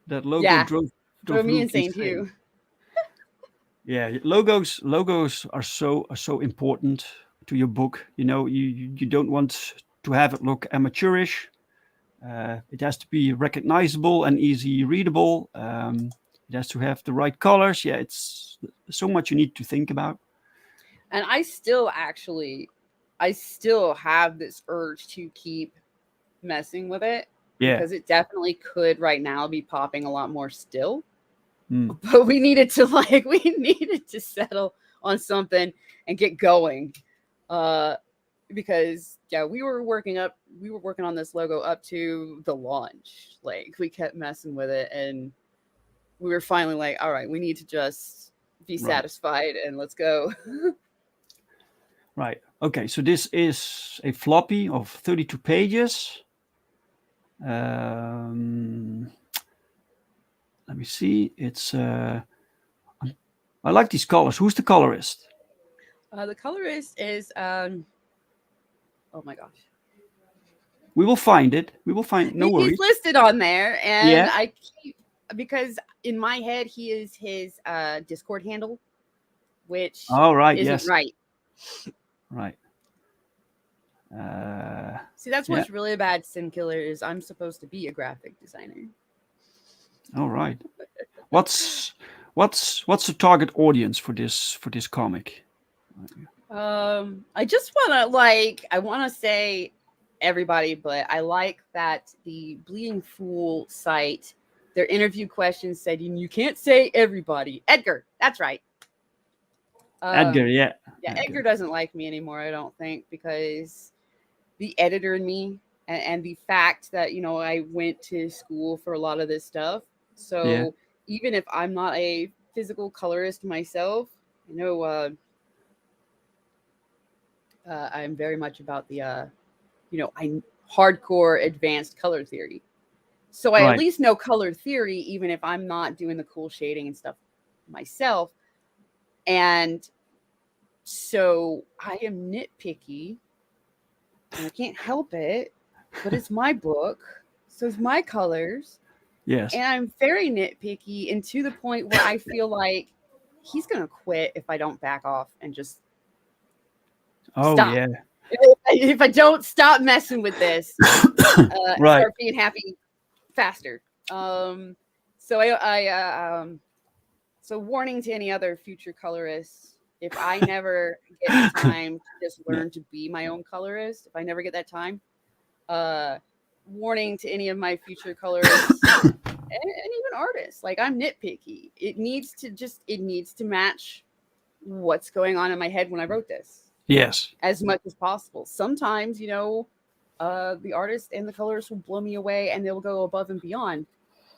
That logo drove me insane too. Yeah, logos are so important to your book. You don't want to have it look amateurish. It has to be recognizable and easy readable. It has to have the right colors. Yeah, it's so much you need to think about. And I still have this urge to keep messing with it. Yeah. Because it definitely could right now be popping a lot more still. But we needed to settle on something and get going. because we were working on this logo up to the launch. Like, we kept messing with it, and we were finally like, all right, we need to just be satisfied and let's go. Right. Okay. So this is a floppy of 32 pages. Let me see. It's. I like these colors. Who's the colorist? The colorist is oh my gosh. We will find it. We will find. No worries. He's listed on there, and Yeah. I keep, because in my head he is his Discord handle, which Oh, right. isn't Yes. right. Right. See, that's what's really bad, Sim Killer, is I'm supposed to be a graphic designer. All right. What's the target audience for this comic? I just want to say everybody, but I like that the Bleeding Fool site, their interview questions said you can't say everybody. Edgar, that's right. Edgar, yeah. Edgar doesn't like me anymore, I don't think, because the editor in me and the fact that, I went to school for a lot of this stuff. So even if I'm not a physical colorist myself, I'm very much about the, I'm hardcore advanced color theory. So I at least know color theory, even if I'm not doing the cool shading and stuff myself. And so I am nitpicky, and I can't help it, but it's my book, so it's my colors. Yes. And I'm very nitpicky, and to the point where I feel like he's going to quit if I don't back off and just stop. Yeah. If I don't stop messing with this, start being happy faster. So so warning to any other future colorists, if I never get time to just learn to be my own colorist, if I never get that time, warning to any of my future colorists and even artists, like, I'm nitpicky. It needs to match what's going on in my head when I wrote this. Yes. As much as possible. Sometimes, the artist and the colorist will blow me away, and they'll go above and beyond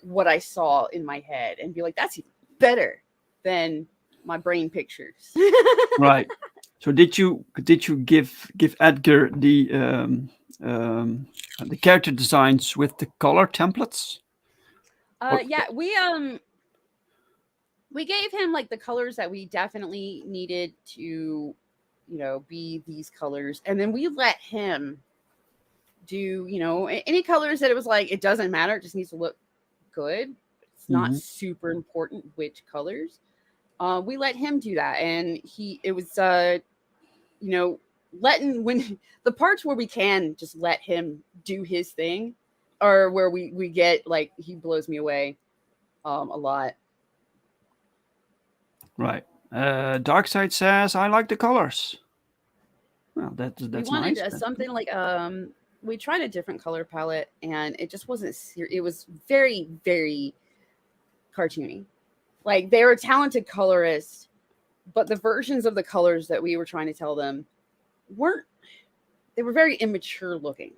what I saw in my head and be like, that's even better than my brain pictures. Right. So did you give Edgar the character designs with the color templates? We gave him like the colors that we definitely needed to, be these colors, and then we let him do, any colors that it was like, it doesn't matter, it just needs to look good. It's not super important which colors. We let him do that, and it was letting, when the parts where we can just let him do his thing, or where we get, like, he blows me away a lot. Right. Darkside says, I like the colors. Well, that's we wanted nice. Something like we tried a different color palette, and it just wasn't it was very, very cartoony. Like, they were talented colorists, but the versions of the colors that we were trying to tell them they were very immature looking,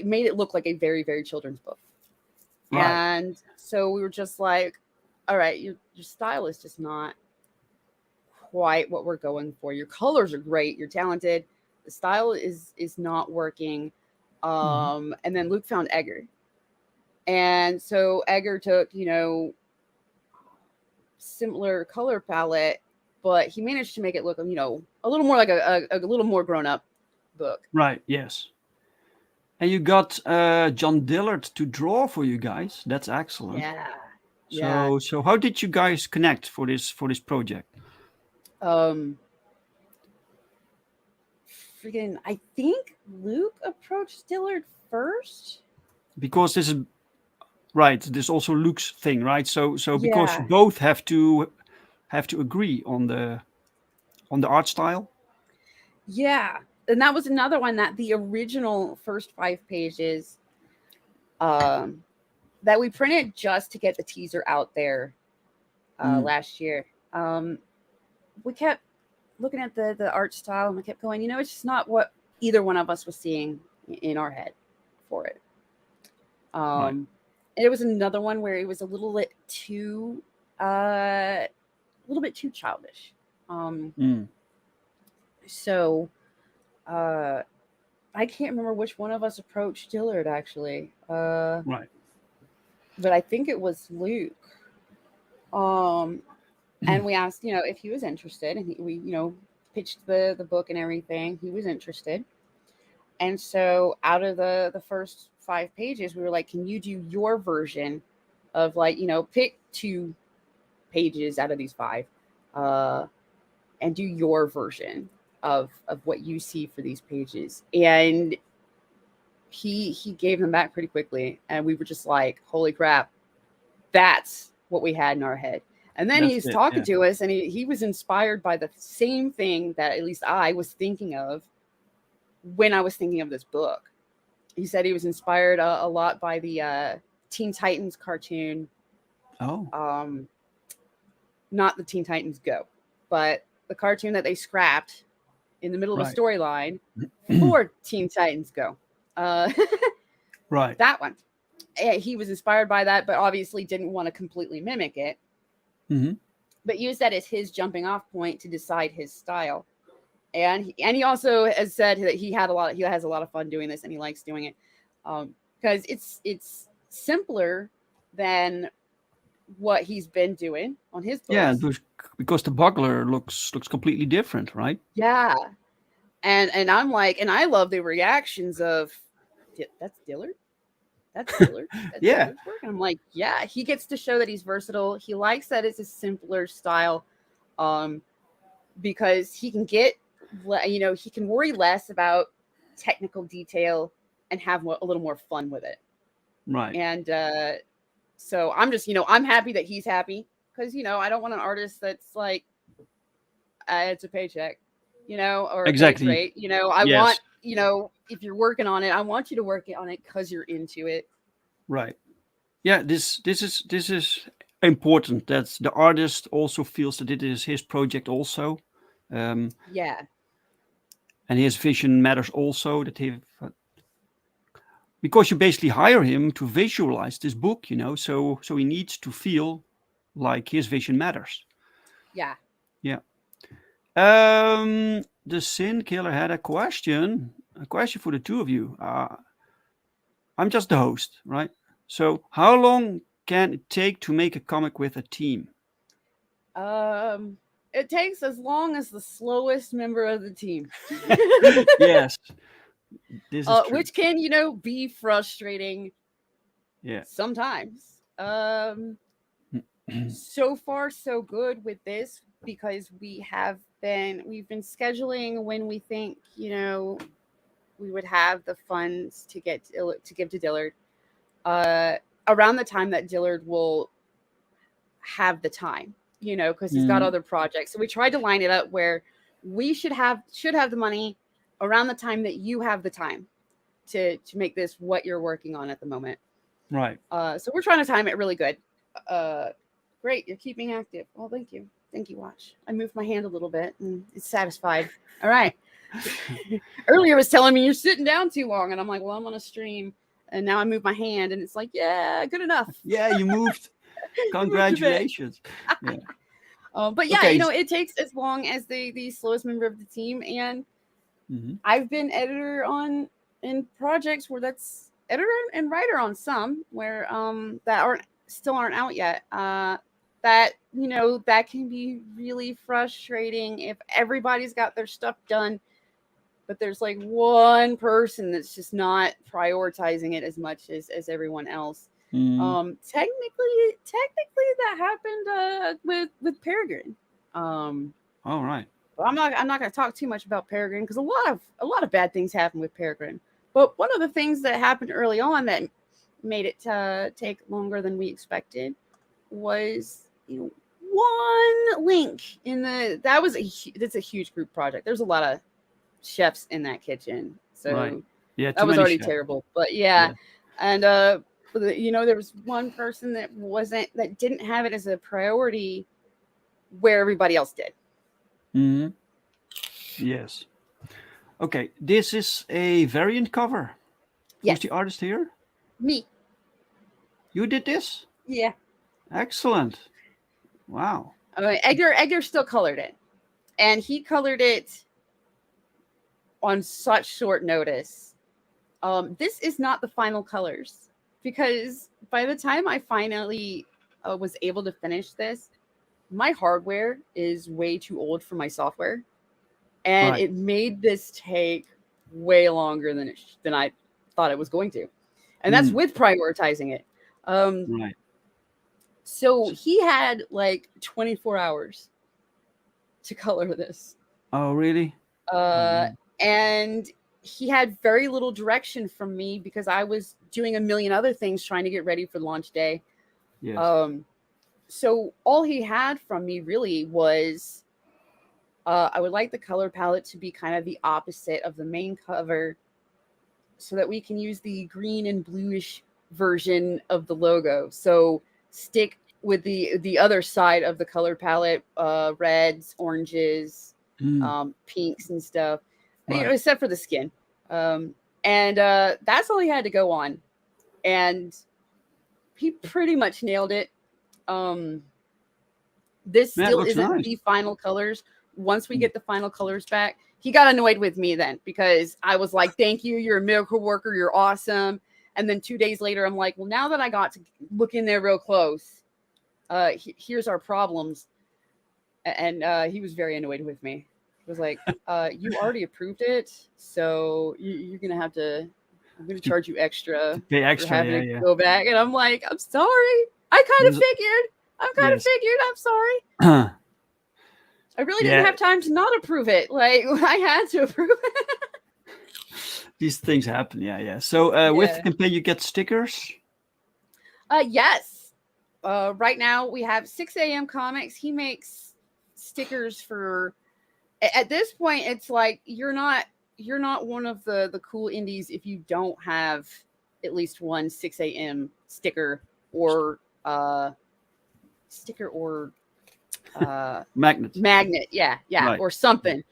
made it look like a very, very children's book. Right. And so we were just like, all right, your style is just not quite what we're going for. Your colors are great, you're talented, the style is not working. And then Luke found Edgar, and so Edgar took, similar color palette, but he managed to make it look, a little more like a little more grown up book. Right. Yes. And you got John Dillard to draw for you guys. That's excellent. Yeah. So how did you guys connect for this project? I think Luke approached Dillard first, because this is right. This also Luke's thing, right? So because you both have to agree on the art style. Yeah, and that was another one, that the original first 5 pages that we printed just to get the teaser out there last year. We kept looking at the art style, and we kept going, it's just not what either one of us was seeing in our head for it. Right. And it was another one where it was a little bit too childish. Mm. So I can't remember which one of us approached Dillard actually. Right. But I think it was Luke. And we asked, if he was interested, and we pitched the book and everything. He was interested. And so out of the first 5 pages, we were like, can you do your version of pick 2 pages out of these 5 and do your version of what you see for these pages. And he gave them back pretty quickly. And we were just like, holy crap, that's what we had in our head. And then he's talking to us, and he was inspired by the same thing that at least I was thinking of when I was thinking of this book. He said he was inspired a lot by the Teen Titans cartoon. Oh. Not the Teen Titans Go, but the cartoon that they scrapped in the middle of a storyline for Teen Titans Go. Right. That one. He was inspired by that, but obviously didn't want to completely mimic it. Mm-hmm. But used that as his jumping off point to decide his style. And he also has said that he has a lot of fun doing this, and he likes doing it because it's simpler than what he's been doing on his books. Yeah, because the buckler looks completely different, right? Yeah. And I'm like, and I love the reactions of, that's Dillard? That's Dillard? That's Yeah. Dillard's work? And I'm like, yeah, he gets to show that he's versatile. He likes that it's a simpler style because he can he can worry less about technical detail and have a little more fun with it. Right. And so I'm just, I'm happy that he's happy because, I don't want an artist that's like, it's a paycheck, or Exactly. a pay rate. I want, if you're working on it, I want you to work on it because you're into it. Right. Yeah, this is important that the artist also feels that it is his project also. Yeah. And his vision matters also, that because you basically hire him to visualize this book, so he needs to feel like his vision matters. Yeah. Yeah. The Sin Killer had a question for the two of you. I'm just the host, right? So how long can it take to make a comic with a team? It takes as long as the slowest member of the team. Yes. This is true. Which can, be frustrating. Yeah. Sometimes. So far, so good with this because we've been scheduling when we think, we would have the funds to give to Dillard around the time that Dillard will have the time, because he's got other projects. So we tried to line it up where we should have the money around the time that you have the time to make this what you're working on at the moment. Right. So we're trying to time it really good. Great, you're keeping active. Well, thank you. Thank you, Watch. I moved my hand a little bit and it's satisfied. All right. Earlier was telling me you're sitting down too long. And I'm like, well, I'm on a stream. And now I move my hand and it's like, yeah, good enough. Yeah, you moved. Congratulations. Yeah. But yeah, Okay. It takes as long as the slowest member of the team. And I've been editor in projects where that's editor and writer on some where that still aren't out yet. That can be really frustrating if everybody's got their stuff done, but there's like one person that's just not prioritizing it as much as everyone else. Technically that happened with Peregrine. All right. I'm not going to talk too much about Peregrine because a lot of bad things happen with Peregrine. But one of the things that happened early on that made it take longer than we expected was one link in that's a huge group project. There's a lot of chefs in that kitchen, so right. Yeah, that was already chefs. terrible. But yeah. And there was one person that didn't have it as a priority where everybody else did. Yes. Okay, this is a variant cover. Yes, Who's the artist here? me. You did this? Yeah. Excellent. Wow. Edgar still colored it, and he colored it on such short notice. This is not the final colors, because by the time I finally was able to finish this, my hardware is way too old for my software, and Right. it made this take way longer than I thought it was going to, and that's Mm, with prioritizing it. right. So he had like 24 hours to color this. Oh, really? Uh, Mm, and he had very little direction from me because I was doing a million other things trying to get ready for launch day. yes. So all he had from me really was I would like the color palette to be kind of the opposite of the main cover so that we can use the green and bluish version of the logo. So stick with the other side of the color palette, reds, oranges, Mm, pinks and stuff, right. except for the skin. And that's all he had to go on. And he pretty much nailed it. This Man, it still looks isn't nice. the final colors. Once we Mm. get the final colors back, he got annoyed with me then because I was like, thank you, you're a miracle worker, you're awesome. And then 2 days later, I'm like, well, now that I got to look in there real close, here's our problems. And he was very annoyed with me. He was like, you already approved it, so you're going to have to, I'm going to To, charge you extra to pay for extra, having yeah, to yeah. go back. And I'm like, I'm sorry. I kind of Yes. figured. Yes. I'm sorry. I really didn't Yeah, have time to not approve it. Like I had to approve it. these things happen. Yeah, yeah. So with the Yeah. campaign, you get stickers. Yes. Right now we have 6 a.m. Comics. He makes stickers for. At this point, it's like you're not one of the cool indies if you don't have at least one 6 a.m. or sticker or Magnet. magnet, yeah, Right. or something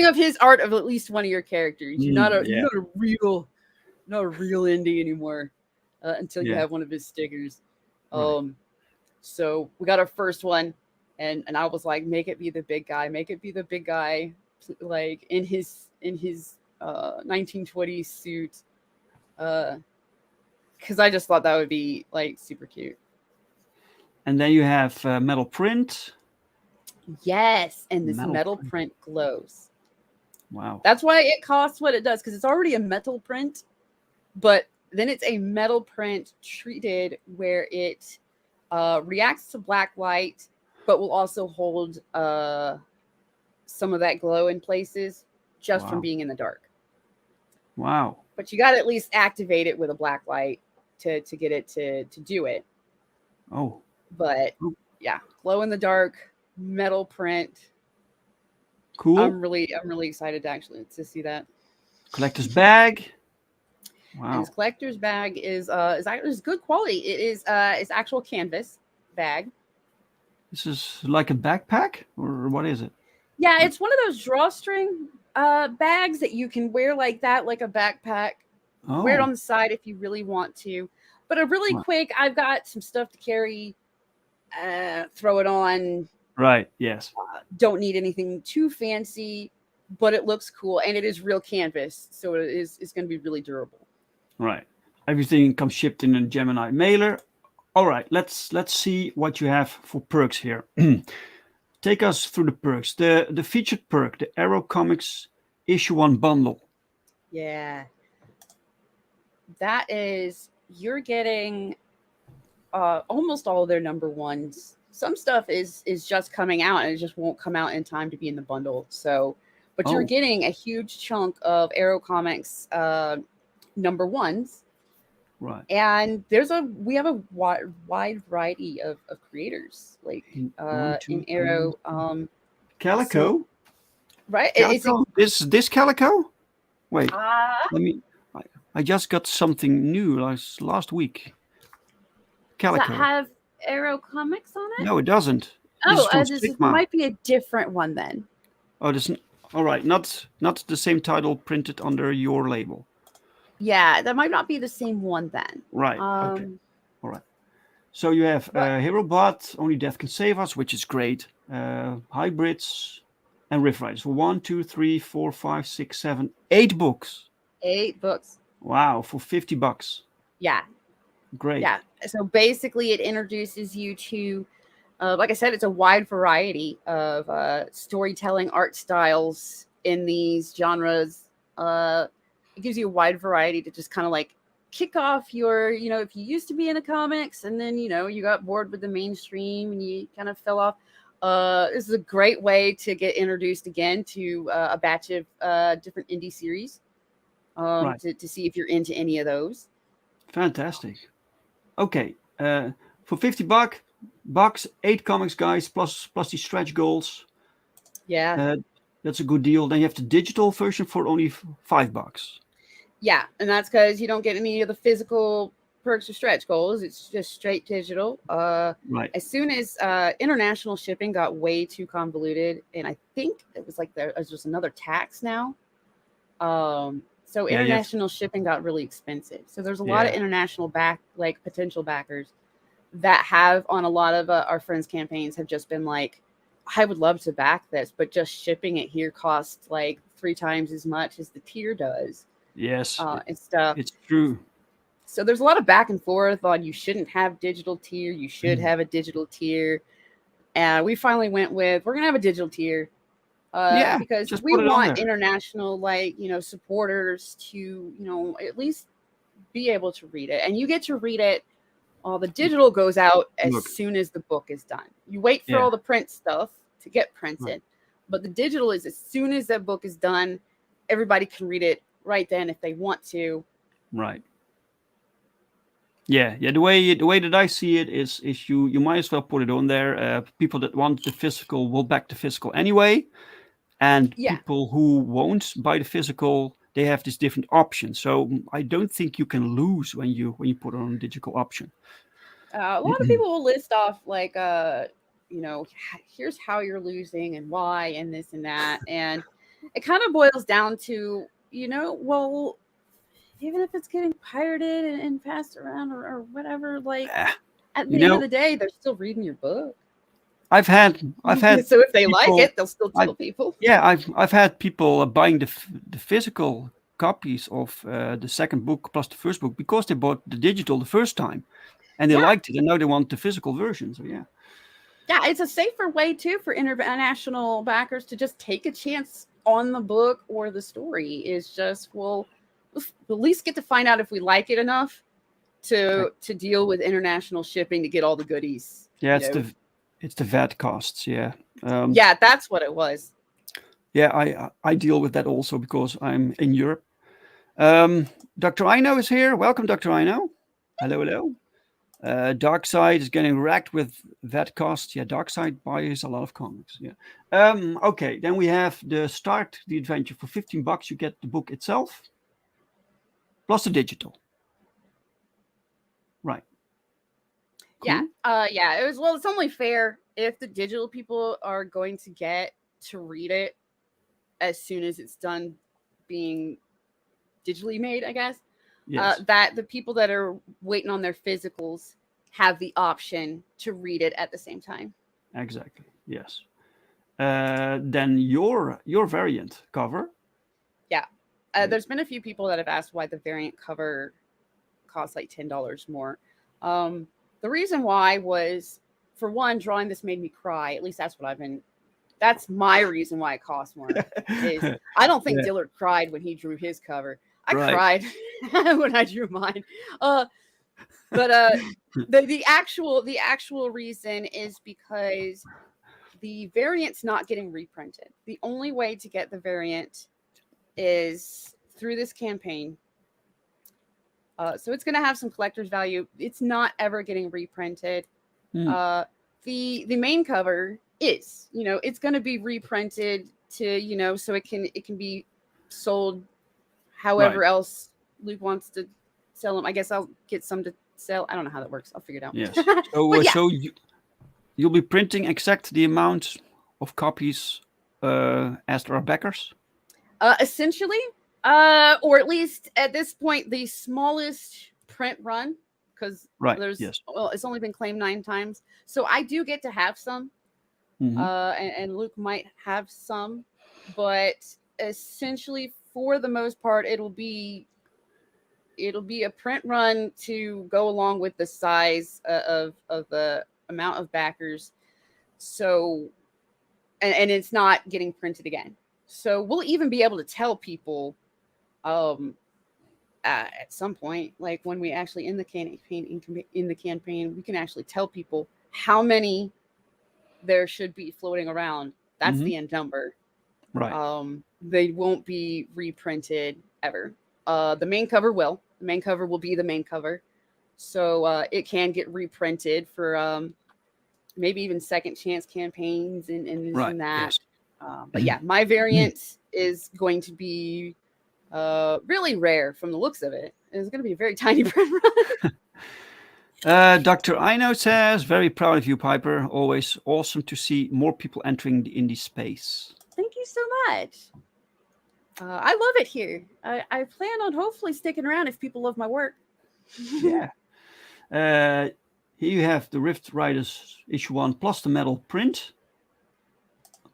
of his art of at least one of your characters. You're not Yeah. not a real indie anymore until you Yeah. have one of his stickers. Right. So we got our first one, and I was like, make it be the big guy, like in his 1920s suit, because I just thought that would be like super cute. And then you have metal print. Yes, and this Metal metal print. print glows. Wow. That's why it costs what it does, because it's already a metal print, but then it's a metal print treated where it reacts to black light, but will also hold some of that glow in places just from Wow. being in the dark. Wow. But you got to at least activate it with a black light to get it to do it. Oh. But yeah, glow in the dark metal print. Cool. I'm really excited to see that. Collector's bag. And Wow. his collector's bag is good quality. It is it's actual canvas bag. This is like a backpack, or what is it? Yeah, it's one of those drawstring bags that you can wear like that, like a backpack. Oh. Wear it on the side if you really want to. But a really Right. quick, I've got some stuff to carry. Throw it on. Right. Yes. Don't need anything too fancy, but it looks cool and it is real canvas, so it's going to be really durable. Right. Everything comes shipped in a Gemini mailer. All right. Let's see what you have for perks here. Take us through the perks. The featured perk, the Arrow Comics Issue 1 bundle. Yeah. That is, you're getting almost all of their number ones. Some stuff is just coming out and it just won't come out in time to be in the bundle. So, but you're Oh. getting a huge chunk of Arrow Comics number ones. Right. And we have a wide variety of creators like One, two, in Arrow. Calico. Right? Calico. This Calico? Wait. Ah. Let me. I just got something new last week. Does Calico. that have Arrow Comics on it? No, it doesn't. Oh, from this Sigma. might be a different one then. Oh, this. All right, not the same title printed under your label. Yeah, that might not be the same one then. Right. Okay. All right. So you have But Hero Bot, Only Death Can Save Us, which is great. Hybrids and Riff Riders. So 1, 2, 3, 4, 5, 6, 7, 8 books. 8 books. Wow, for $50. Yeah. Great. Yeah. So basically, it introduces you to, like I said, it's a wide variety of storytelling art styles in these genres. It gives you a wide variety to just kind of like kick off your, if you used to be into comics and then, you got bored with the mainstream and you kind of fell off. This is a great way to get introduced again to a batch of different indie series Right. to see if you're into any of those. Fantastic. Okay. For $50, 8 comics, guys, plus the stretch goals. Yeah. That's a good deal. Then you have the digital version for only $5. Yeah, and that's because you don't get any of the physical perks or stretch goals. It's just straight digital. Right. As soon as international shipping got way too convoluted, and I think it was like there's just another tax now. So Yeah, international shipping got really expensive. So there's a lot of international potential backers that have on a lot of our friends' campaigns have just been like, I would love to back this, but just shipping it here costs like 3 times as much as the tier does. Yes. And stuff. It's true. So there's a lot of back and forth on you shouldn't have digital tier, you should have a digital tier. And we finally went with we're gonna have a digital tier. Because just we put it on want there. international supporters to, at least be able to read it. And you get to read it. The digital goes out as soon as the book is done. You wait for all the print stuff to get printed. But the digital is as soon as that book is done, everybody can read it right then if they want to. Right. Yeah. The way that I see it is you might as well put it on there. People that want the physical will back the physical anyway, and people who won't buy the physical, they have this different option. So I don't think you can lose when you put it on a digital option. A lot of people will list off like, here's how you're losing and why and this and that, and it kind of boils down to, well, even if it's getting pirated and passed around or whatever, like at the end of the day, they're still reading your book. I've had so if they like it, they'll still tell people. Yeah, I've had people buying the physical copies of the second book plus the first book because they bought the digital the first time, and they liked it, and now they want the physical version. So yeah, it's a safer way too for international backers to just take a chance on the book or the story. Is just we'll at least get to find out if we like it enough to deal with international shipping to get all the goodies. Yeah, it's the VAT costs. Yeah. That's what it was. Yeah, I deal with that also because I'm in Europe. Dr. Ino is here. Welcome, Dr. Ino. Hello. Darkside is getting wrecked with VAT costs. Yeah, Darkside buys a lot of comics. Yeah. Okay, then we have the adventure for $15. You get the book itself plus the digital. Right. Cool. Yeah. It's only fair if the digital people are going to get to read it as soon as it's done being digitally made, I guess. Yes. That the people that are waiting on their physicals have the option to read it at the same time. Exactly. Yes. Then your variant cover. Yeah. There's been a few people that have asked why the variant cover costs like $10 more. The reason why was, for one, drawing this made me cry. At least that's my reason why it costs more. Is I don't think Dillard cried when he drew his cover. I cried when I drew mine. But the actual reason is because the variant's not getting reprinted. The only way to get the variant is through this campaign. So it's going to have some collector's value. It's not ever getting reprinted. The main cover is, it's going to be reprinted to, so it can be sold however else Luke wants to sell them. I guess I'll get some to sell. I don't know how that works. I'll figure it out. Yes. So, so you'll be printing exact the amount of copies as our backers? Essentially, or at least at this point, the smallest print run, because Right. there's Yes. well, it's only been claimed 9 times, so I do get to have some. Mhm. And Luke might have some, but essentially, for the most part, it'll be a print run to go along with the size of the amount of backers. So, and it's not getting printed again. So we'll even be able to tell people, at some point, like when we actually in the campaign, we can actually tell people how many there should be floating around. That's the end number. Right. They won't be reprinted ever. The main cover will. The main cover will be the main cover, so it can get reprinted for maybe even second chance campaigns and this Right. and that. Yes. But yeah, my variant is going to be really rare from the looks of it. It's going to be a very tiny print run. Dr. Ino says, very proud of you, Piper. Always awesome to see more people entering the indie space. Thank you so much. I love it here. I plan on hopefully sticking around if people love my work. Yeah. Here you have the Rift Riders issue 1 plus the metal print,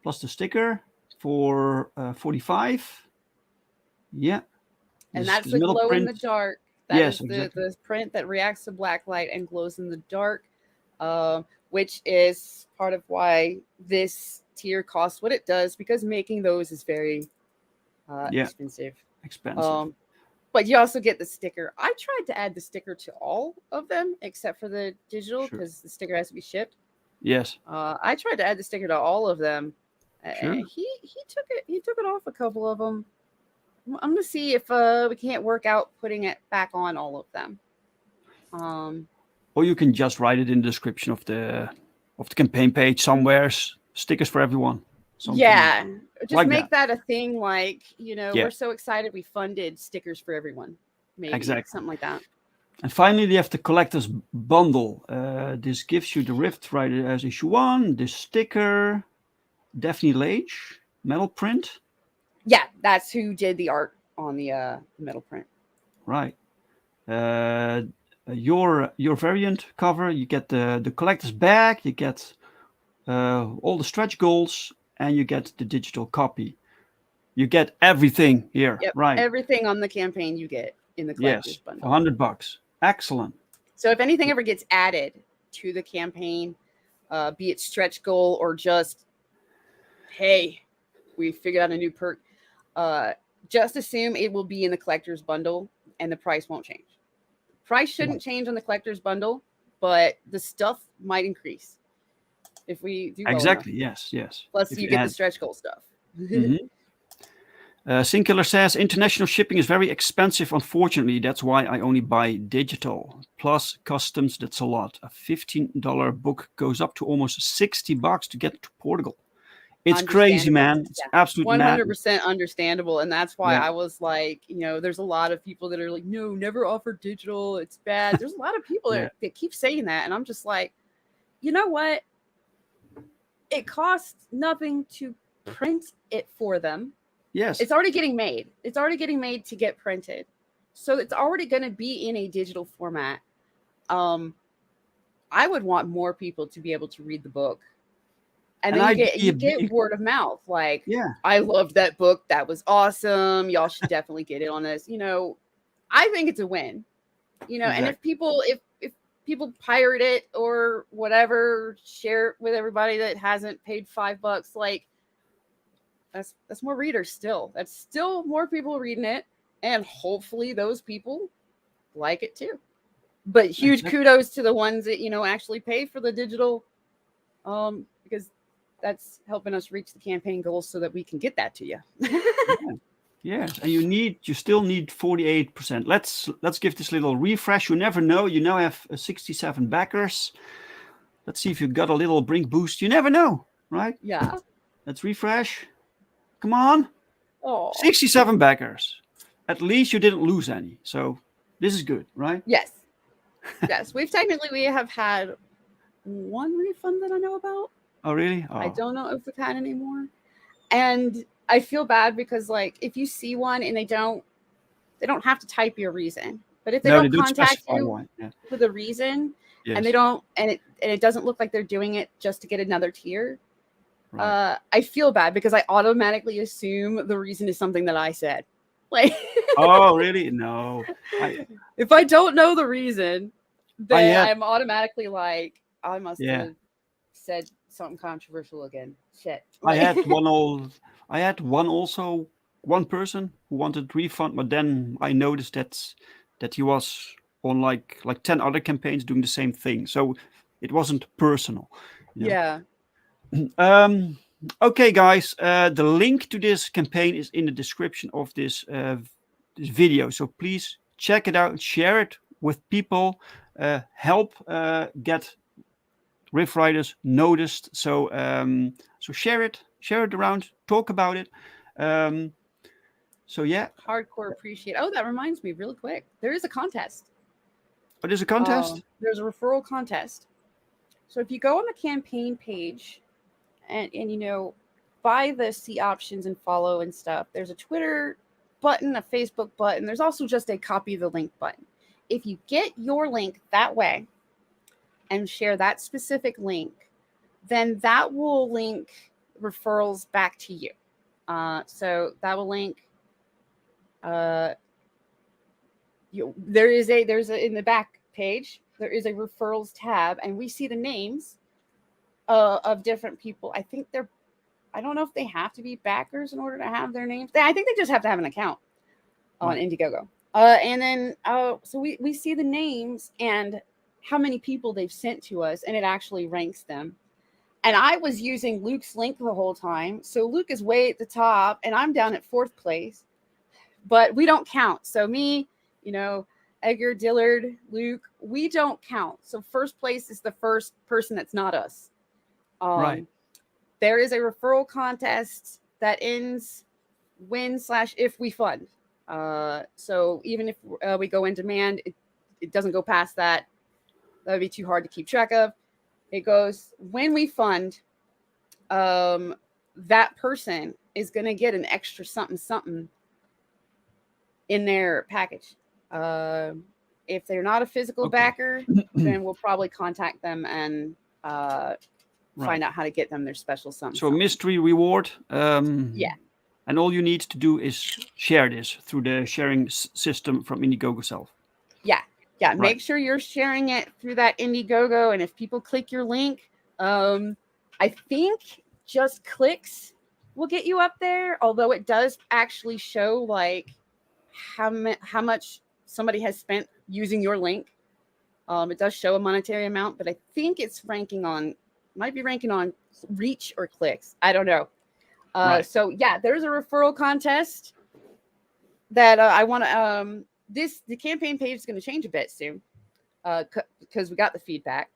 plus the sticker for 45. Yeah. And This that's is the metal glow in print. the dark. That Yes, is exactly. the print that reacts to black light and glows in the dark, which is part of why this tier costs what it does, because making those is very expensive. Expensive. But you also get the sticker. I tried to add the sticker to all of them except for the digital, Sure. because the sticker has to be shipped. Yes. I tried to add the sticker to all of them. Sure. He took it off a couple of them. I'm gonna see if we can't work out putting it back on all of them. Or you can just write it in the description of the campaign page somewhere. Stickers for everyone. Something Yeah, just like make that a thing. Like, Yeah. we're so excited we funded stickers for everyone. Maybe Exactly. something like that. And finally, they have the collector's bundle. This gives you the Rift Rider as issue 1, this sticker, Daphne Lage, metal print. Yeah, that's who did the art on the metal print. Right. Your variant cover, you get the collector's bag, you get all the stretch goals, and you get the digital copy. You get everything here. Yep, Right. everything on the campaign you get in the collector's Yes. bundle. For $100. Excellent. So if anything ever gets added to the campaign, be it stretch goal or just, hey, we figured out a new perk, just assume it will be in the collector's bundle and the price won't change. Price shouldn't change on the collector's bundle, but the stuff might increase if we do well Exactly. enough. Yes. Plus, If you get add- the stretch goal stuff. Mhm. Singular says international shipping is very expensive. Unfortunately, that's why I only buy digital. Plus customs, that's a lot. A $15 book goes up to almost $60 to get to Portugal. It's crazy, man. It's absolute 100% understandable. And that's why Yeah. I was like, there's a lot of people that are like, no, never offer digital. It's bad. There's a lot of people Yeah. that keep saying that. And I'm just like, you know what? It costs nothing to print it for them. Yes. It's already getting made. It's already getting made to get printed. So it's already going to be in a digital format. I would want more people to be able to read the book. And then you get word of mouth. Like, Yeah. I loved that book. That was awesome. Y'all should definitely get it on this. I think it's a win. And if people pirate it or whatever, share it with everybody that hasn't paid $5, like, that's more readers still. That's still more people reading it, and hopefully those people like it too. But huge kudos to the ones that actually pay for the digital, because that's helping us reach the campaign goals so that we can get that to you. Yes, and you still need 48%. Let's give this little refresh. You never know. You now have 67 backers. Let's see if you got a little Brink boost. You never know, right? Yeah. Let's refresh. Come on. Oh. 67 backers. At least you didn't lose any. So this is good, right? Yes. Yes. We have had one refund that I know about. Oh, really? Oh. I don't know if we've had any more. And I feel bad because like if you see one and they don't have to type your reason, but if they No, don't they don't contact specify you why. Yeah. with a reason, Yes. and they don't, and it doesn't look like they're doing it just to get another tier. Right. I feel bad because I automatically assume the reason is something that I said. Like, Oh, really? No. if I don't know the reason, then had- I'm automatically like, I must Yeah. have said something controversial again. Shit. I had one person who wanted refund, but then I noticed that he was on like 10 other campaigns doing the same thing. So it wasn't personal. you know. Yeah. Okay, guys, the link to this campaign is in the description of this video. So please check it out, share it with people, help get Riff Riders noticed. So share it around, talk about it. So yeah, Hardcore appreciate. Oh, that reminds me, really quick. There is a contest. but there's a contest. There's a referral contest. So if you go on the campaign page and buy the see options and follow and stuff, there's a Twitter button, a Facebook button. There's also just a copy the link button. If you get your link that way and share that specific link, then that will link referrals back to you. So that will link. There's a in the back page. There is a referrals tab, and we see the names of different people. I don't know if they have to be backers in order to have their names. I think they just have to have an account on Indiegogo. And then so we see the names and how many people they've sent to us, and it actually ranks them. And I was using Luke's link the whole time. So Luke is way at the top, and I'm down at 4th place. But we don't count. So me, Edgar, Dillard, Luke, we don't count. So first place is the first person that's not us. Right. There is a referral contest that ends when/if we fund. So even if we go in demand, it doesn't go past that. That would be too hard to keep track of. It goes when we fund. That person is going to get an extra something in their package. If they're not a physical backer, then we'll probably contact them and find out how to get them their special something. So mystery reward. Yeah. And all you need to do is share this through the sharing system from Indiegogo self. Yeah. Yeah. Make sure you're sharing it through that Indiegogo. And if people click your link, I think just clicks will get you up there. Although it does actually show like how much somebody has spent using your link. It does show a monetary amount, but I think it's might be ranking on reach or clicks. I don't know. So yeah, there's a referral contest that I want to, the campaign page is going to change a bit soon. Because we got the feedback.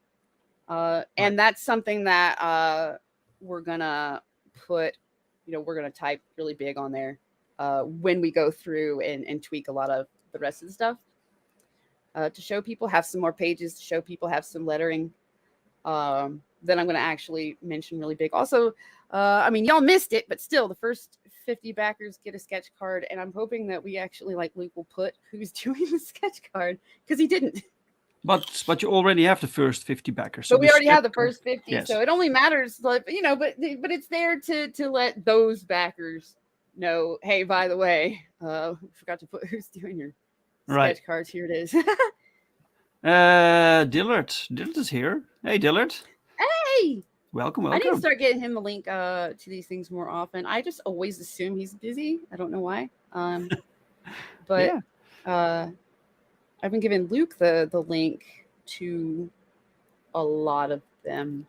And that's something that, we're going to put, we're going to type really big on there, when we go through and tweak a lot of the rest of the stuff, to show people, have some more pages to show people, have some lettering. Then I'm going to actually mention really big. Also, y'all missed it, but still, the first 50 backers get a sketch card, and I'm hoping that we actually, Luke will put who's doing the sketch card, because he didn't. But you already have the first 50 backers. So we already have the first 50, yes. So it only matters, but it's there to let those backers know, hey, by the way, forgot to put who's doing your sketch cards. Here it is. Dillard is here. Hey, Dillard. Hey. Welcome. I need to start getting him the link to these things more often. I just always assume he's busy. I don't know why. But I've been giving Luke the link to a lot of them.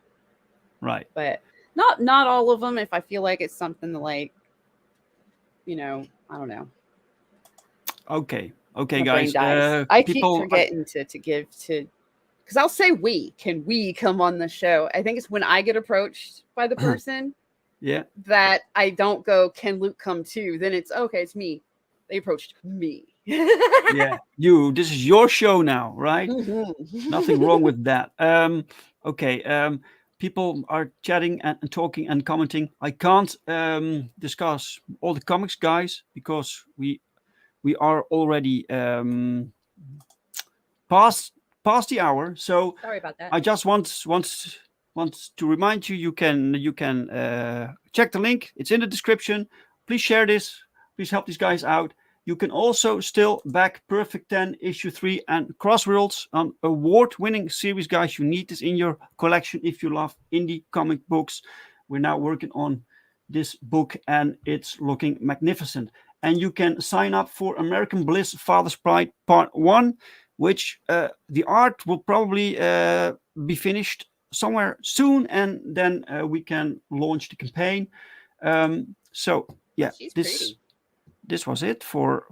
Right. But not all of them, if I feel like it's something to I don't know. Okay, My guys. I keep forgetting to give to, because I'll say can we come on the show? I think it's when I get approached by the person that I don't go, can Luke come too? Then it's okay, it's me. They approached me. This is your show now, right? Mm-hmm. Nothing wrong with that. Okay. people are chatting and talking and commenting. I can't discuss all the comics, guys, because we are already past the hour. So Sorry about that. I just want to remind you, you can check the link. It's in the description. Please share this. Please help these guys out. You can also still back Perfect 10 issue 3 and Crossworlds, an award-winning series, guys. You need this in your collection if you love indie comic books. We're now working on this book and it's looking magnificent. And you can sign up for American Bliss Father's Pride Part 1, which the art will probably be finished somewhere soon, and then we can launch the campaign. So yeah, She's pretty. this was it for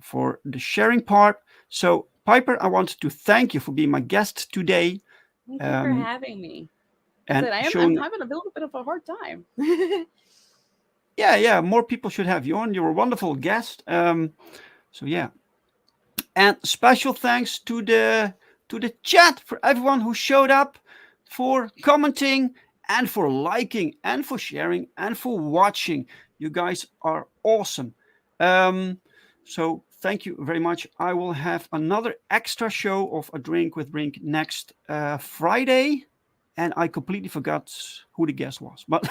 the sharing part. So Piper, I want to thank you for being my guest today. Thank you for having me. And I am showing, I'm having a little bit of a hard time. yeah, more people should have you on. You're a wonderful guest. So yeah. And special thanks to the chat, for everyone who showed up, for commenting and for liking and for sharing and for watching. You guys are awesome. So thank you very much. I will have another extra show of A Drink with Brink next Friday. And I completely forgot who the guest was, but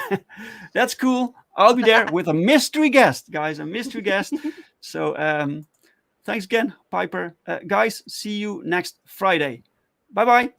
that's cool. I'll be there with a mystery guest, guys, a mystery guest. So thanks again, Piper. Guys, see you next Friday. Bye-bye.